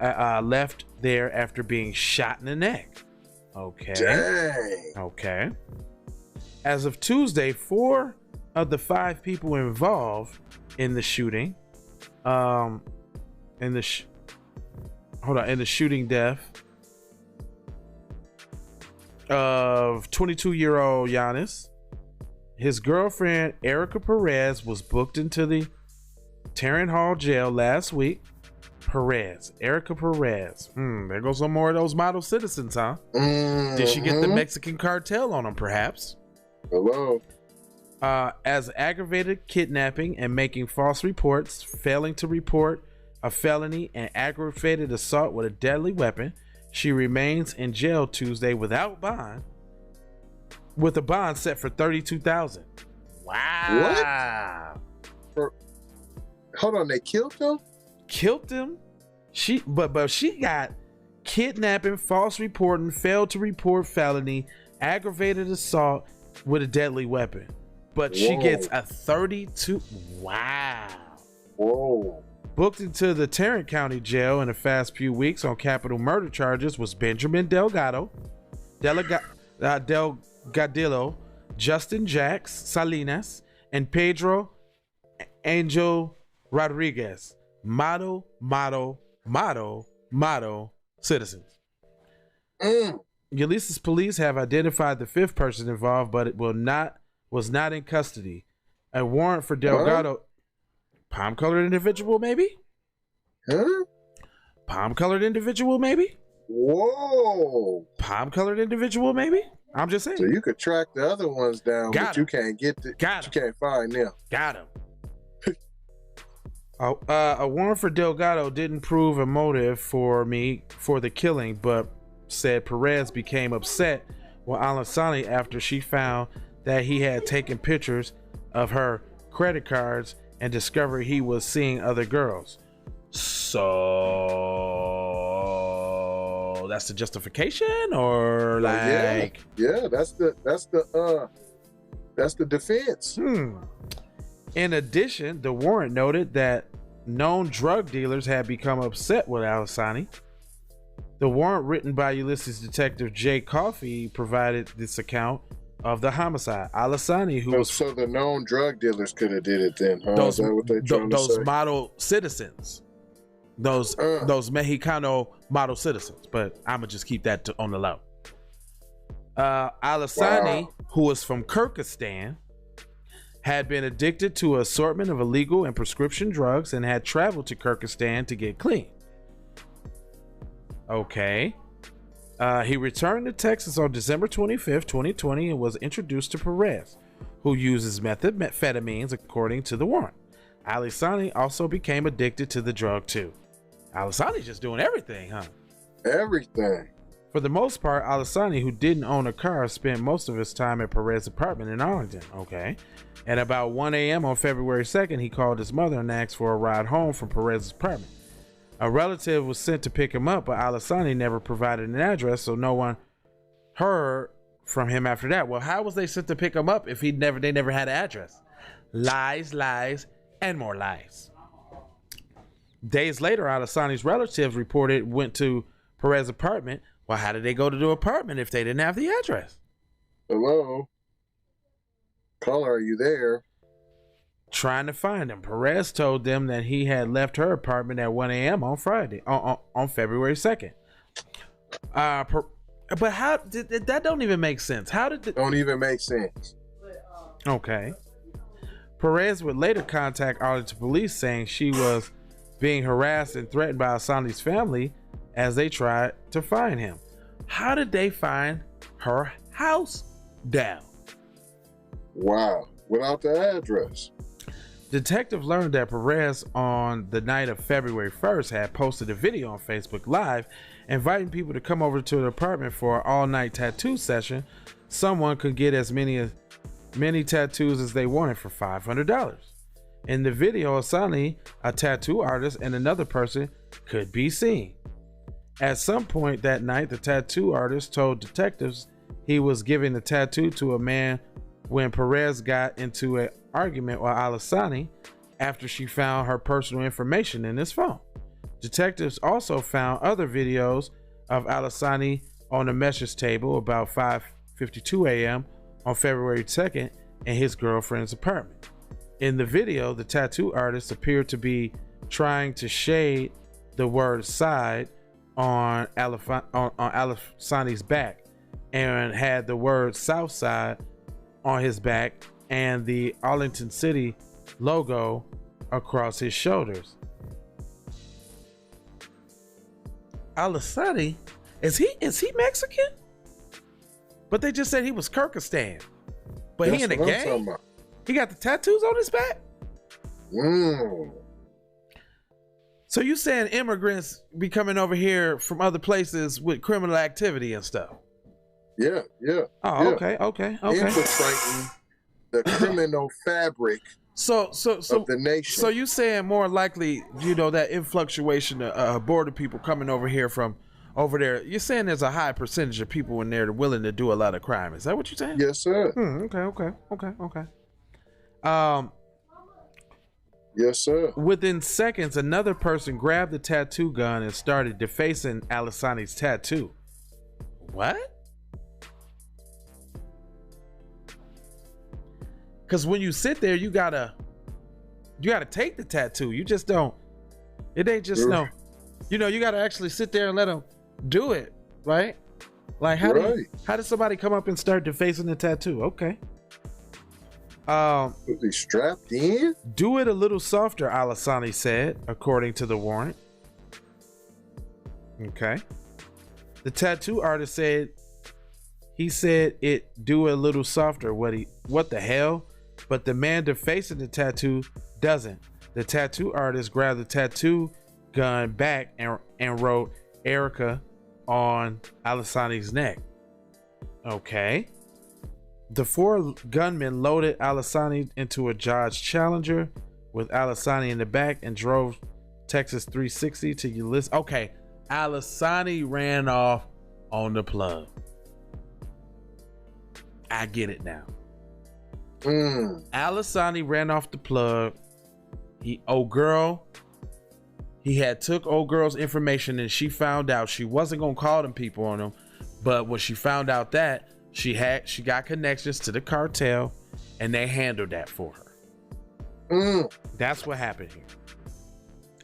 Left there after being shot in the neck. Okay. Dang. Okay. As of Tuesday, 4 of the 5 people involved in the shooting, hold hold on, in the shooting death of 22-year-old Giannis. His girlfriend, Erica Perez, was booked into the Tarrant Hall jail last week. Erica Perez. There goes some more of those model citizens, huh? Did she get the Mexican cartel on them, perhaps? Hello. As aggravated kidnapping and making false reports, failing to report a felony, and aggravated assault with a deadly weapon, she remains in jail Tuesday without bond, with a bond set for $32,000. Wow. What? Hold on, they killed him? Killed him? But she got kidnapping, false reporting, failed to report felony, aggravated assault with a deadly weapon. But she gets a 32. Wow. Whoa. Booked into the Tarrant County Jail in the past few weeks on capital murder charges was Benjamin Delgadillo, Justin Jacks Salinas, and Pedro Angel Rodriguez. Model citizens. Ulysses police have identified the fifth person involved, but it was not in custody. A warrant for Delgado. Palm-colored individual, maybe? Huh? Palm-colored individual, maybe? Whoa. Palm-colored individual, maybe? I'm just saying. So you could track the other ones down, but you can't get the. You can't find them. Got him. A warrant for Delgado didn't prove a motive for the killing, but said Perez became upset with Alasani after she found that he had taken pictures of her credit cards and discovered he was seeing other girls. So that's the justification, or like yeah, that's the defense. In addition, the warrant noted that known drug dealers had become upset with Alasani. The warrant, written by Ulysses Detective Jay Coffey, provided this account of the homicide. Alasani, so the known drug dealers could have did it then, huh? Those, Is that what they trying to say? Those model citizens, those Mexicano model citizens. But I'm gonna just keep that on the low. Alasani, who was from Kyrgyzstan, had been addicted to an assortment of illegal and prescription drugs and had traveled to Kyrgyzstan to get clean. Okay. He returned to Texas on December 25th, 2020, and was introduced to Perez, who uses methamphetamines according to the warrant. Alasani also became addicted to the drug too. Alasani's just doing everything, huh? Everything. For the most part, Alasani, who didn't own a car, spent most of his time at Perez's apartment in Arlington. Okay. At about 1 a.m. on February 2nd, he called his mother and asked for a ride home from Perez's apartment. A relative was sent to pick him up, but Alasani never provided an address, so no one heard from him after that. Well, how was they sent to pick him up if they never had an address? Lies, and more lies. Days later, Alasani's relatives reported went to Perez's apartment. Well, how did they go to the apartment if they didn't have the address? Hello? Caller, are you there? Trying to find him. Perez told them that he had left her apartment at 1 a.m. on Friday, on February 2nd. But how did that don't even make sense? How did it don't even make sense? Okay. Perez would later contact Arlington police saying she was being harassed and threatened by Asani's family as they tried to find him. How did they find her house down? Wow. Without the address. Detective learned that Perez on the night of February 1st had posted a video on Facebook Live inviting people to come over to the apartment for an all-night tattoo session. Someone could get as many tattoos as they wanted for $500. In the video, Asani, a tattoo artist, and another person could be seen. At some point that night, the tattoo artist told detectives he was giving the tattoo to a man when Perez got into an argument with Alasani after she found her personal information in his phone. Detectives also found other videos of Alasani on the message table about 5:52 a.m. on February 2nd in his girlfriend's apartment. In the video, the tattoo artist appeared to be trying to shade the word side on Alisani's back and had the word Southside on his back and the Arlington City logo across his shoulders. Alisani, is he Mexican? But they just said he was Kyrgyzstan. But That's he in the what I'm talking gang? about. He got the tattoos on his back? So you saying immigrants be coming over here from other places with criminal activity and stuff? Yeah. Oh, yeah. okay. Infiltrating the criminal fabric So of the nation. So you saying more likely, that influctuation of border people coming over here from over there. You're saying there's a high percentage of people in there that are willing to do a lot of crime. Is that what you're saying? Yes, sir. Okay. Yes, sir. Within seconds, another person grabbed the tattoo gun and started defacing Alisani's tattoo. What? Because when you sit there, you gotta take the tattoo. You just don't. It ain't just no. You gotta actually sit there and let them do it, right? Like how did somebody come up and start defacing the tattoo? Okay. Was he strapped in? Do it a little softer, Alisani said, according to the warrant. Okay. The tattoo artist said it do it a little softer. What the hell? But the man defacing the tattoo doesn't. The tattoo artist grabbed the tattoo gun back and wrote Erica on Alisani's neck. Okay. The four gunmen loaded Alisani into a Dodge Challenger with Alisani in the back and drove Texas 360 to Ulysses. Okay, Alisani ran off on the plug. I get it now. Alisani ran off the plug. He had took old girl's information and she found out she wasn't gonna call them people on him, but when she found out that she got connections to the cartel and they handled that for her. That's what happened here.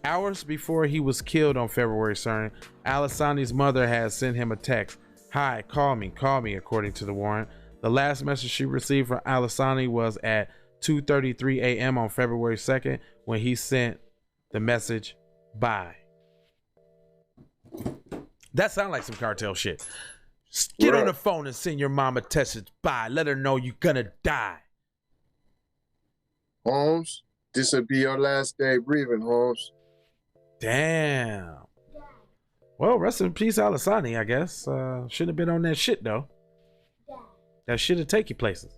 Hours before he was killed on February 2nd, Alisani's mother had sent him a text. Hi, call me, according to the warrant. The last message she received from Alisani was at 2:33 a.m. on February 2nd when he sent the message, bye. That sounds like some cartel shit. Get on the phone and send your mama a message, bye. Let her know you're gonna die. Holmes, this will be your last day breathing, Holmes. Damn. Well, rest in peace, Alisani, I guess. Shouldn't have been on that shit, though. That shit will take you places.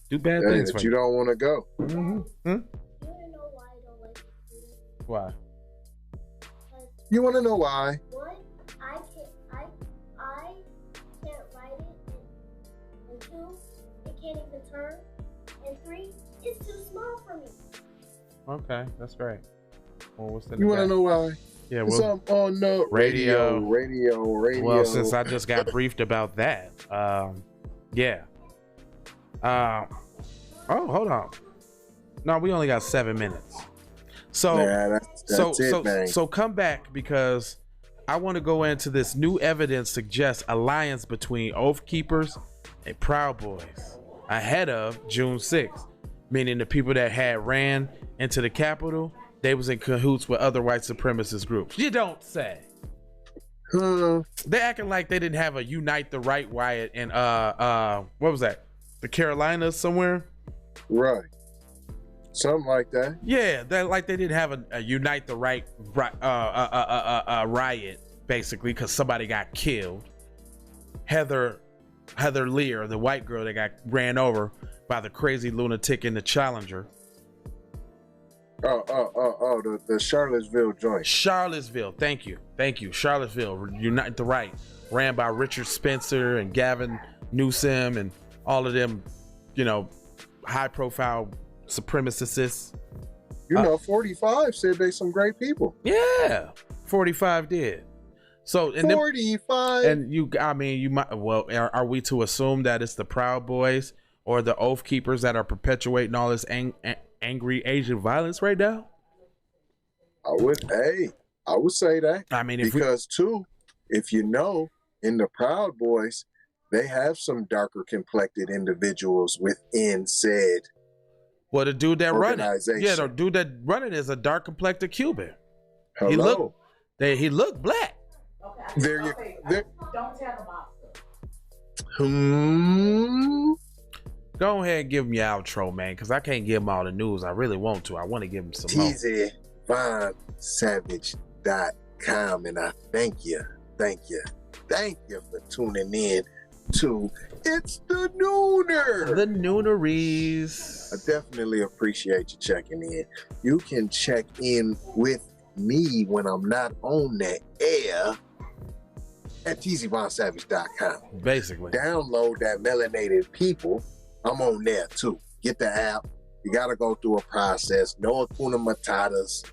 Do bad things for you. Don't want to go. Mm-hmm. You want to know why I don't like this food? Why? You want to know why? One, I can't ride it. And two, it can't even turn. And three, it's too small for me. Okay, that's great. Well, what's the You want to know why? Yeah, it's well, on the radio. Well, since I just got briefed about that, yeah. Oh, hold on. No, we only got 7 minutes. So, that's it, so come back because I want to go into this new evidence suggests alliance between Oath Keepers and Proud Boys ahead of June 6th, meaning the people that had ran into the Capitol, they was in cahoots with other white supremacist groups. You don't say. They acting like they didn't have a Unite the Right riot in what was that? The Carolinas somewhere? Right. Something like that. Yeah, they didn't have a Unite the Right riot, basically, because somebody got killed. Heather Lear, the white girl that got ran over by the crazy lunatic in the Challenger. The Charlottesville joint. Charlottesville, thank you. Charlottesville, Unite the Right, ran by Richard Spencer and Gavin Newsom and all of them, high profile supremacists. 45 said they some great people. Yeah, 45 did. So and 45. And you might. Well, are we to assume that it's the Proud Boys or the Oath Keepers that are perpetuating all this angry Asian violence right now? I would say that. I mean, if you know, in the Proud Boys, they have some darker complected individuals within said Well, the dude that running, organization. yeah, the dude that running is a dark complected Cuban. Hello. He looked black. There you there. Don't tell about stuff. Go ahead and give him your outro, man, because I can't give him all the news. I really want to. I want to give him some more. TZVonSavage.com, and I thank you for tuning in to It's the Nooner. The Nooneries. I definitely appreciate you checking in. You can check in with me when I'm not on the air at TZVonSavage.com. Basically. Download that Melanated People. I'm on there too. Get the app. You got to go through a process. No Hakuna Matatas.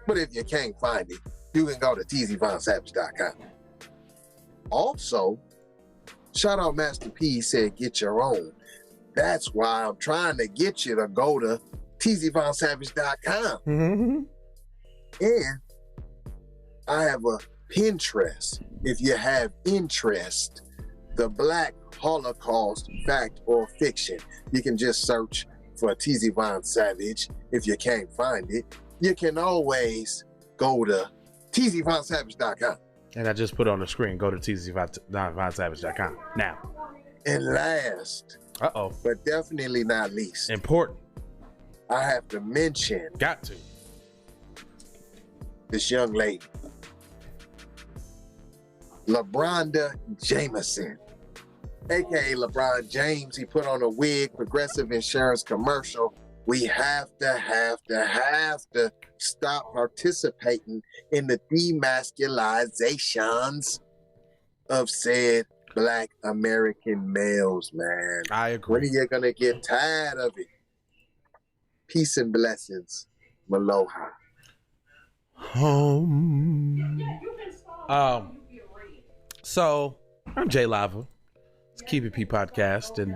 But if you can't find it, you can go to TZVonSavage.com. Also, shout out Master P. He said, get your own. That's why I'm trying to get you to go to TZVonSavage.com. Mm-hmm. And I have a Pinterest. If you have interest, the Black Holocaust, fact or fiction, you can just search for TZ Von Savage. If you can't find it, you can always go to TZVonSavage.com. And I just put it on the screen. Go to TZVonSavage.com now. And last, but definitely not least, important, I have to mention, got to, this young lady, LeBronda Jameson, aka LeBron James. He put on a wig, Progressive Insurance commercial. We have to stop participating in the demasculizations of said Black American males, man. I agree. When are you gonna get tired of it? Peace and blessings. Maloha. So I'm Jay Lava. It's Keep It P podcast, and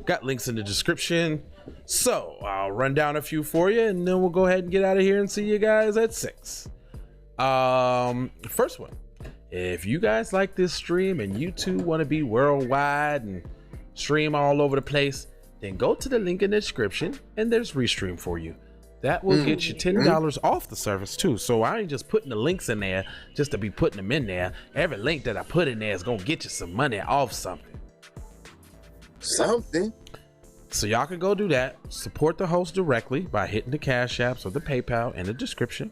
got links in the description. So I'll run down a few for you, and then we'll go ahead and get out of here and see you guys at 6. First one. If you guys like this stream and you too want to be worldwide and stream all over the place, then go to the link in the description and there's Restream for you. That will get you $10 off the service too. So I ain't just putting the links in there just to be putting them in there. Every link that I put in there is gonna get you some money off something. So y'all can go do that. Support the host directly by hitting the Cash Apps or the PayPal in the description.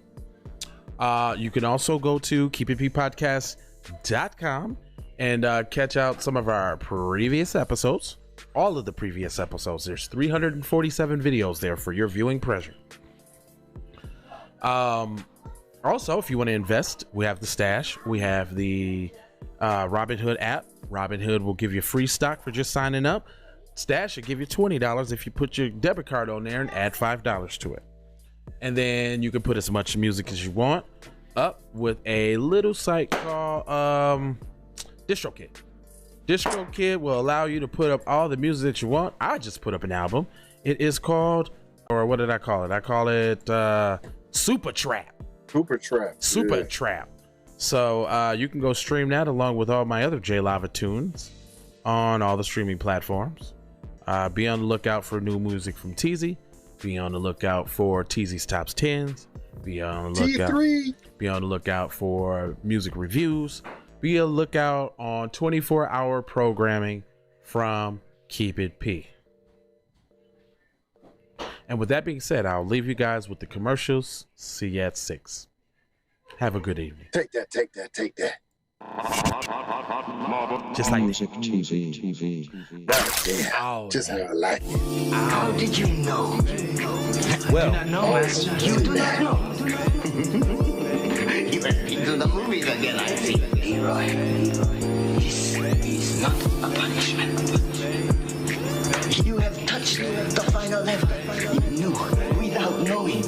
You can also go to keepitppodcast.com and catch out some of our previous episodes. All of the previous episodes. There's 347 videos there for your viewing pleasure. Also, if you want to invest, we have the Stash. We have the Robinhood app. Robinhood will give you free stock for just signing up. Stash will give you $20 if you put your debit card on there and add $5 to it. And then you can put as much music as you want up with a little site called Distro Kid. Distro Kid will allow you to put up all the music that you want. I just put up an album. It is called, or what did I call it? I call it Super Trap. Super Trap. So you can go stream that along with all my other J Lava tunes on all the streaming platforms. Be on the lookout for new music from Teezy. Be on the lookout for Teezy's Tops 10s. Be on the lookout for music reviews. Be a lookout on 24-hour programming from Keep It P. And with that being said, I'll leave you guys with the commercials. See you at 6. Have a good evening. Take that. Just like Music TV. Yeah, just how I like it. How did you know? well. You do not know. You have been to the movies again, I see. Leroy, this is not a punishment. You have touched the final level. You knew without knowing.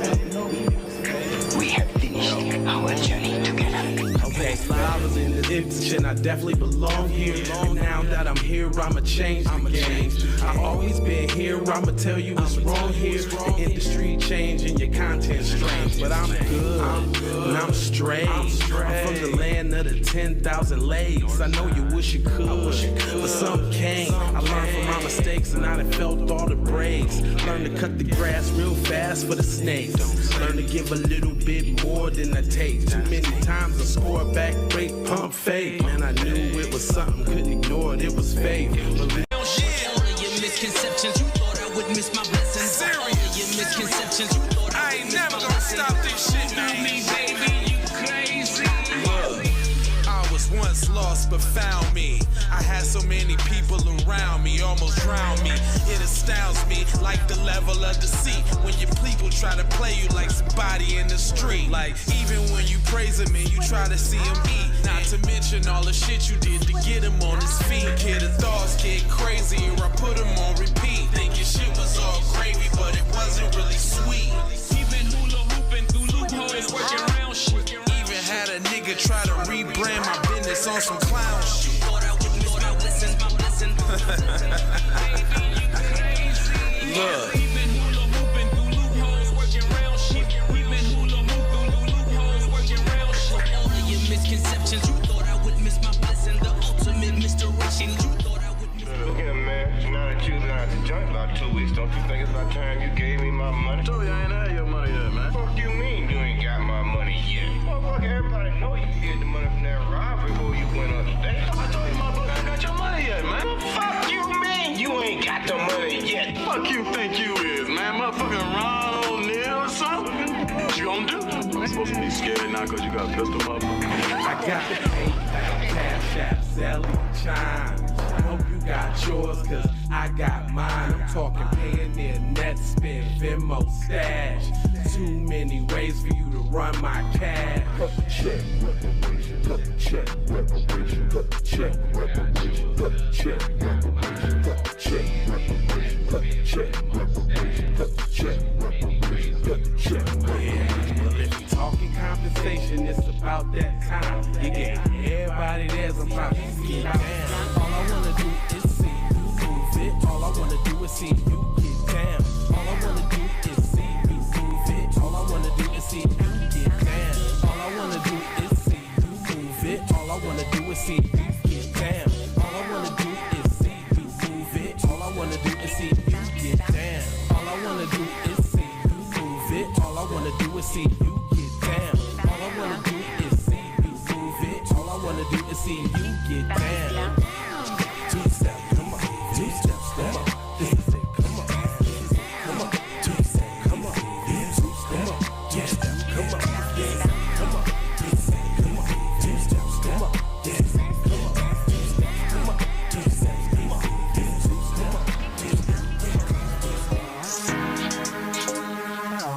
We have finished our journey together. Okay, Okay, lava's in the itch and I definitely belong here. And now that I'm here, I'ma change the game. I always been here, I'ma tell you what's wrong here. The industry changing, your content strange, but I'm good and I'm straight. I'm from the land of the 10,000 legs. I know you wish you could, but some can't. I learned from my mistakes and I done felt all the breaks. Learn to cut the grass real fast for the snakes. Learn to give a little bit more than I take. Too many times I score back, break, pump, fake. Man, I knew it was something, couldn't ignore it, it was fake. But misconceptions, you thought I would miss my blessings. Serious. Your misconceptions, you thought I ain't never gonna stop this shit, man. Me, baby, you crazy. Look, I was once lost but found me. I had so many people around me, almost drowned me. It astounds me like the level of deceit when your people try to play you like somebody in the street. Like even when you praise him and you try to see him eat. Not to mention all the shit you did to get him on his feet. Kid, the thoughts get crazier, I put him on repeat. Thinking shit was all gravy, but it wasn't really sweet. Even hula hooping through loopholes, working around shit. Even had a nigga try to rebrand my business on some clown shit. Thought I would miss my blessings, my blessing. Look. Even hula hooping through loopholes, working around shit. Even hula hooping through loopholes, working around shit. All of your misconceptions, you thought I would miss my blessing. The ultimate misdirection, you thought I would miss. Look here, man. Now that you've been out the joint about 2 weeks, don't you think it's about time you gave me my money? Told you I ain't had your money yet, man. Fuck you mean you ain't got my money yet? Motherfucker, everybody know you get the money from that robbery before you went upstate. I told you, motherfucker, I ain't got your money yet, man. Fuck you mean you ain't got the money yet? Fuck you think you is, man? Motherfucking Ron O'Neal or something? What you gonna do? I'm supposed to be scared now because you got a pistol, motherfucker. I got PayPal, Cash App, Zelle, Chime. I hope you got yours, cause I got mine. I'm talking Payoneer, Netspend, Venmo, Stash. Too many ways for you to run my cash. Check reparation, check reparation, check reparation, check reparation, check reparation, check reparation, check reparation, check. Yeah, well if you talking compensation, it's about that time. You get everybody there's about to get down. All I wanna do is see you move it. All I wanna do is see you get down. All I wanna do is see you move it. All I wanna do is see you get down. All I wanna do is see you move it. All I wanna do is see you get down. All I wanna do is see you move it. All I wanna do is see you get down. All I wanna do is see you move it. All I wanna do is see you get down. All I wanna do is see you move it. All I wanna do is see you get down. Two step, come on. Two steps, come on. This is it, come on. This is it, come on. Two step, come on. Yeah, two step, come on. Two step, come on. Yeah, come on. Two step, come on. Two steps, come on. Yeah, come on. Two step, come on. Two steps, come on. Yeah, two step, come on. Two step, come on.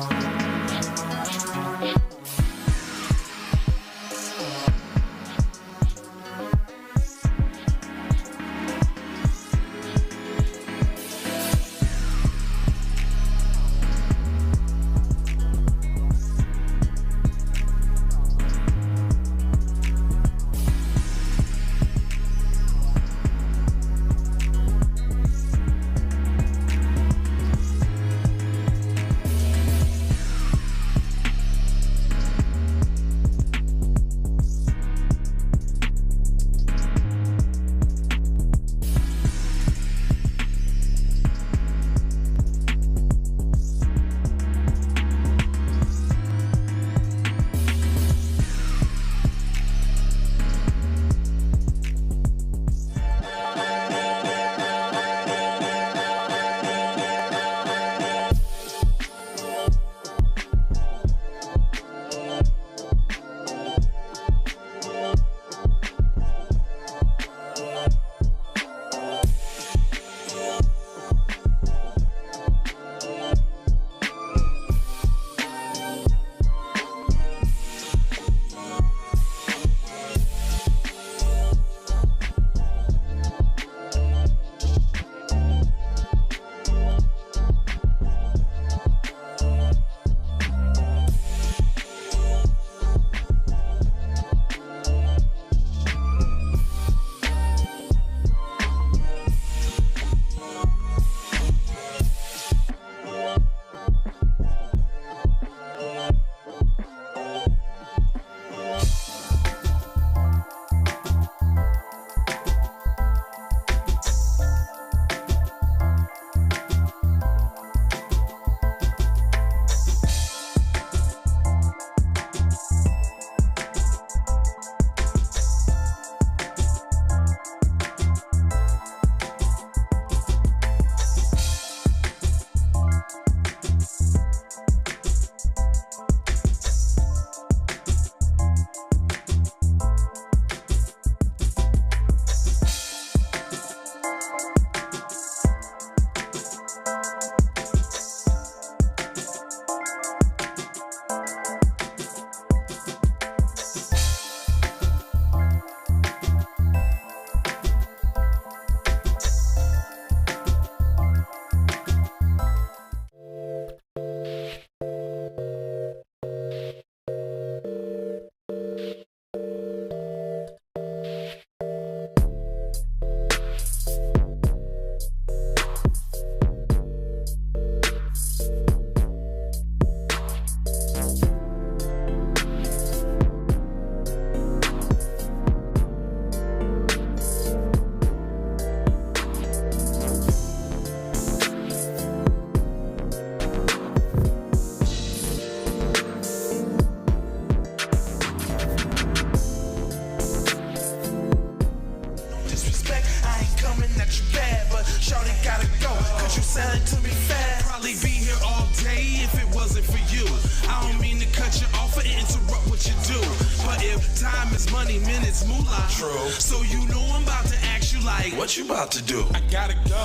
saying that you bad, but shorty gotta go, cause you sound to me fast. Probably be here all day if it wasn't for you. I don't mean to cut you off or interrupt what you do, but if time is money, minutes moolah. True. So you know I'm about to ask you like, what you about to do? I gotta go,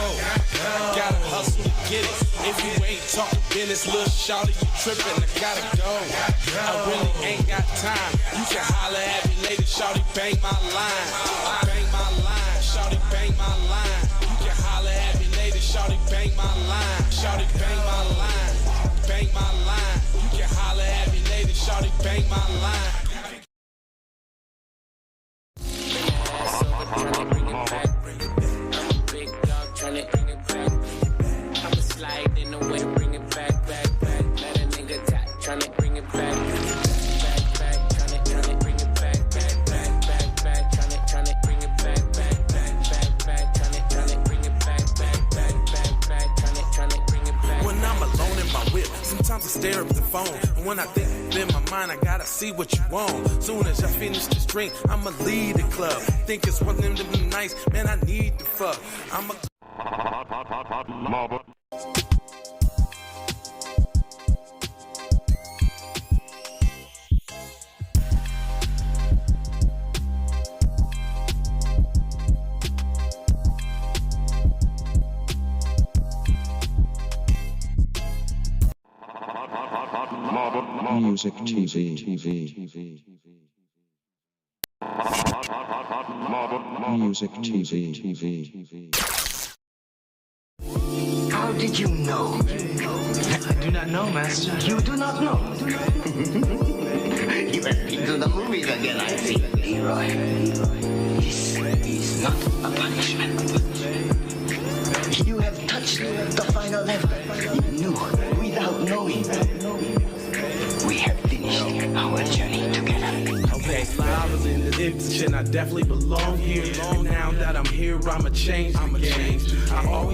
gotta hustle to get it. If you ain't talking business, little shawty, you trippin'. I gotta go, I really ain't got time. You can holler at me later, shawty, bang my line. Bang my line, shawty, bang my line. You can holler at me later, shawty, bang my line. Shawty, bang my line, bang my line. You can holler at me later, shawty, bang my line. Sometimes I stare at the phone, and when I think in my mind, I gotta see what you want. Soon as I finish this drink, I'ma leave the club. Think it's one of them nights, man, I need to fuck. I'm a Music TV. Music TV. How did you know? I do not know, Master. You do not know. You have been to the movies again, I see. Leroy, this is not a punishment. You have touched the final level. You knew without knowing. We have finished our journey together. okay. I was in the ditch and I definitely belong here. And now that I'm here, I'ma change the game. I always